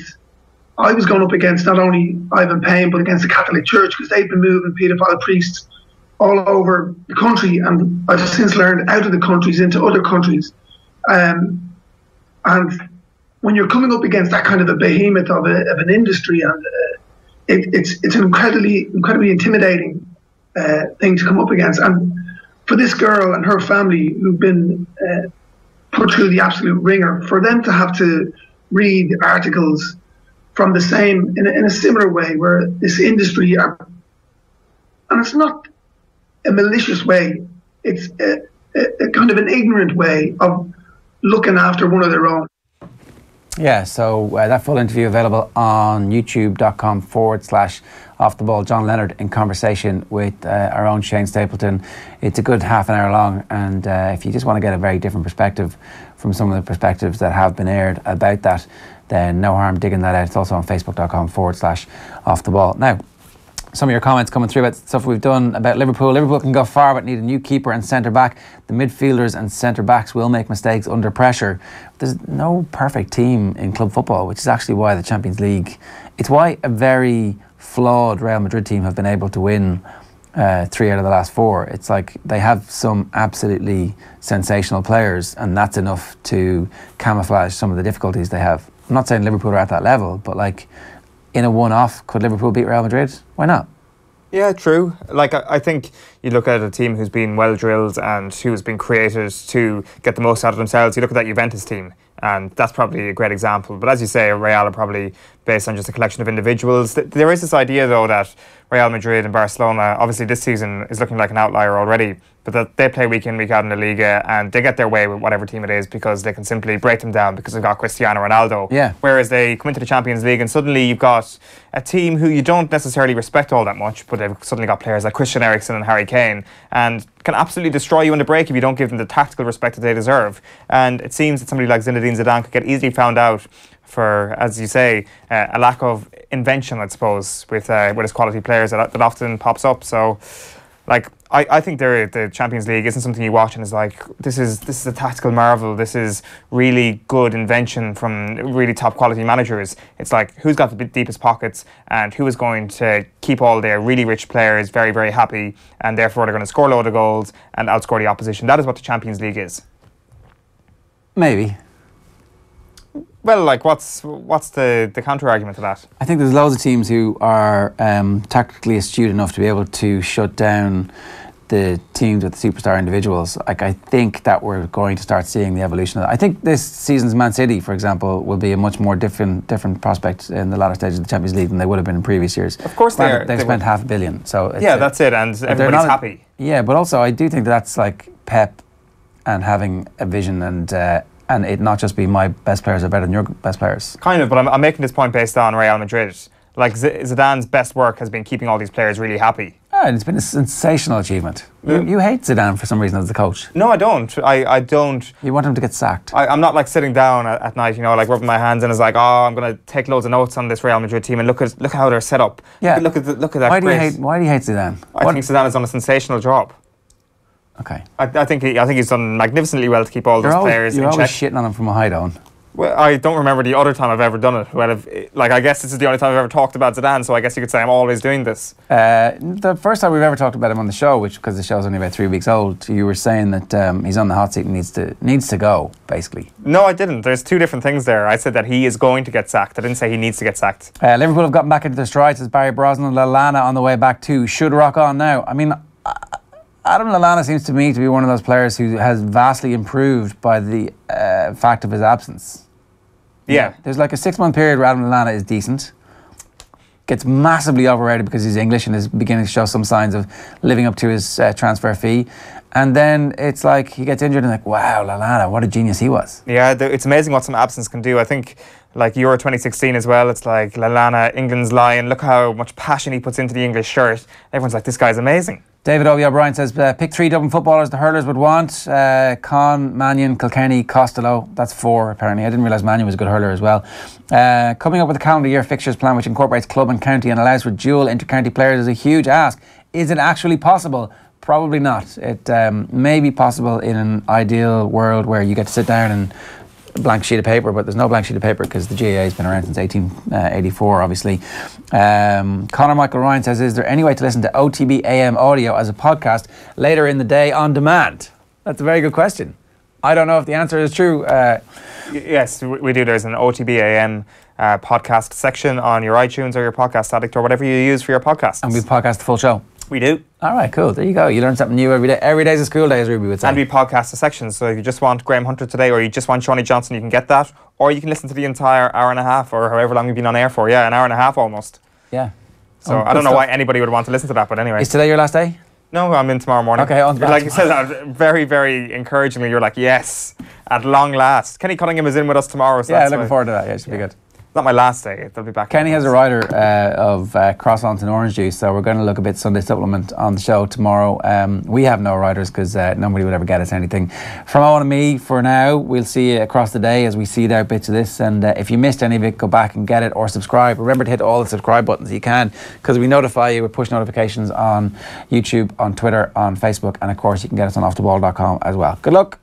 I was going up against not only Ivan Payne but against the Catholic Church, because they've been moving paedophile priests all over the country, and I've since learned out of the countries into other countries. And when you're coming up against that kind of a behemoth of an industry, and it's an incredibly intimidating thing to come up against. And for this girl and her family who've been put through the absolute ringer, for them to have to read articles from the same, in a similar way, where this industry, and it's not a malicious way, it's a kind of an ignorant way of looking after one of their own. Yeah, so that full interview available on youtube.com/Off The Ball. John Leonard in conversation with our own Shane Stapleton. It's a good half an hour long, and if you just want to get a very different perspective from some of the perspectives that have been aired about that, then no harm digging that out. It's also on facebook.com/Off The Ball. Now, some of your comments coming through about stuff we've done about Liverpool. Liverpool can go far but need a new keeper and centre-back. The midfielders and centre-backs will make mistakes under pressure. There's no perfect team in club football, which is actually why the Champions League... It's why a very flawed Real Madrid team have been able to win 3 out of the last 4. It's like they have some absolutely sensational players, and that's enough to camouflage some of the difficulties they have. I'm not saying Liverpool are at that level, but like... in a one-off, could Liverpool beat Real Madrid? Why not? Yeah, true. Like, I think you look at a team who's been well drilled and who's been created to get the most out of themselves. You look at that Juventus team, and that's probably a great example. But as you say, Real are probably based on just a collection of individuals. There is this idea, though, that Real Madrid and Barcelona, obviously this season is looking like an outlier already, but that they play week in, week out in the Liga, and they get their way with whatever team it is because they can simply break them down because they've got Cristiano Ronaldo. Yeah. Whereas they come into the Champions League and suddenly you've got a team who you don't necessarily respect all that much, but they've suddenly got players like Christian Eriksen and Harry Kane, and can absolutely destroy you in the break if you don't give them the tactical respect that they deserve. And it seems that somebody like Zinedine Zidane could get easily found out for, as you say, a lack of invention, I suppose, with his quality players that often pops up. So, like, I think the Champions League isn't something you watch and is like, this is a tactical marvel. This is really good invention from really top quality managers. It's like, who's got the deepest pockets and who is going to keep all their really rich players very, very happy, and therefore they're going to score a load of goals and outscore the opposition. That is what the Champions League is. Maybe. Well, like, what's the counter argument to that? I think there's loads of teams who are tactically astute enough to be able to shut down the teams with the superstar individuals. Like, I think that we're going to start seeing the evolution of that. I think this season's Man City, for example, will be a much more different prospect in the latter stages of the Champions League than they would have been in previous years. Of course they are. They've spent $500 million. So that's it, and everybody's happy. Yeah, but also I do think that's like Pep and having a vision and it not just be my best players are better than your best players. Kind of, but I'm making this point based on Real Madrid. Like, Zidane's best work has been keeping all these players really happy. And it's been a sensational achievement. You hate Zidane for some reason as the coach. No, I don't. I don't. You want him to get sacked. I'm not like sitting down at night, like rubbing my hands and it's like, oh, I'm going to take loads of notes on this Real Madrid team and look how they're set up. Yeah. Look at that. Why do you hate Zidane? I think Zidane has done a sensational job. Okay. I think he's done magnificently well to keep all those players in check. You're always shitting on him from a high down. Well, I don't remember the other time I've ever done it. I guess this is the only time I've ever talked about Zidane, so I guess you could say I'm always doing this. The first time we've ever talked about him on the show, which because the show's only about 3 weeks old, you were saying that he's on the hot seat and needs to go, basically. No, I didn't. There's two different things there. I said that he is going to get sacked. I didn't say he needs to get sacked. Liverpool have gotten back into their stride, says Barry Brosnan. Lallana on the way back too. Should rock on now. I mean, Adam Lallana seems to me to be one of those players who has vastly improved by the fact of his absence. Yeah. There's like a 6-month period where Adam Lallana is decent, gets massively overrated because he's English and is beginning to show some signs of living up to his transfer fee. And then it's like he gets injured and like, wow, Lallana, what a genius he was. Yeah, it's amazing what some absence can do. I think like Euro 2016 as well, it's like Lallana, England's lion, look how much passion he puts into the English shirt. Everyone's like, this guy's amazing. David O.B. O'Brien says, pick 3 Dublin footballers the hurlers would want. Con, Mannion, Kilkenny, Costello. That's 4 apparently. I didn't realise Mannion was a good hurler as well. Coming up with a calendar year fixtures plan which incorporates club and county and allows for dual inter-county players is a huge ask. Is it actually possible? Probably not. It may be possible in an ideal world where you get to sit down and blank sheet of paper, but there's no blank sheet of paper because the GAA has been around since 1884, obviously. Conor Michael Ryan says, is there any way to listen to OTB AM audio as a podcast later in the day on demand? That's a very good question. I don't know if the answer is true. Yes, we do. There's an OTB AM podcast section on your iTunes or your Podcast Addict or whatever you use for your podcasts. And we podcast the full show. We do. All right, cool. There you go. You learn something new every day. Every day's a school day, as Ruby would say. And we podcast the sections. So if you just want Graham Hunter today or you just want Shaunie Johnson, you can get that. Or you can listen to the entire hour and a half or however long you've been on air for. Yeah, an hour and a half almost. Yeah. So I don't know why anybody would want to listen to that, but anyway. Is today your last day? No, I'm in tomorrow morning. Okay, on like you said that very, very encouragingly. You're like, yes, at long last. Kenny Cunningham is in with us tomorrow. So yeah, looking forward to that. Yeah, it should be good. Not my last day. They'll be back. Kenny has a rider of croissants and orange juice, so we're going to look a bit Sunday supplement on the show tomorrow. We have no riders because nobody would ever get us anything. From Owen and me, for now, we'll see you across the day as we seed out bits of this. And if you missed any of it, go back and get it or subscribe. Remember to hit all the subscribe buttons you can because we notify you with push notifications on YouTube, on Twitter, on Facebook, and of course you can get us on offtheball.com as well. Good luck.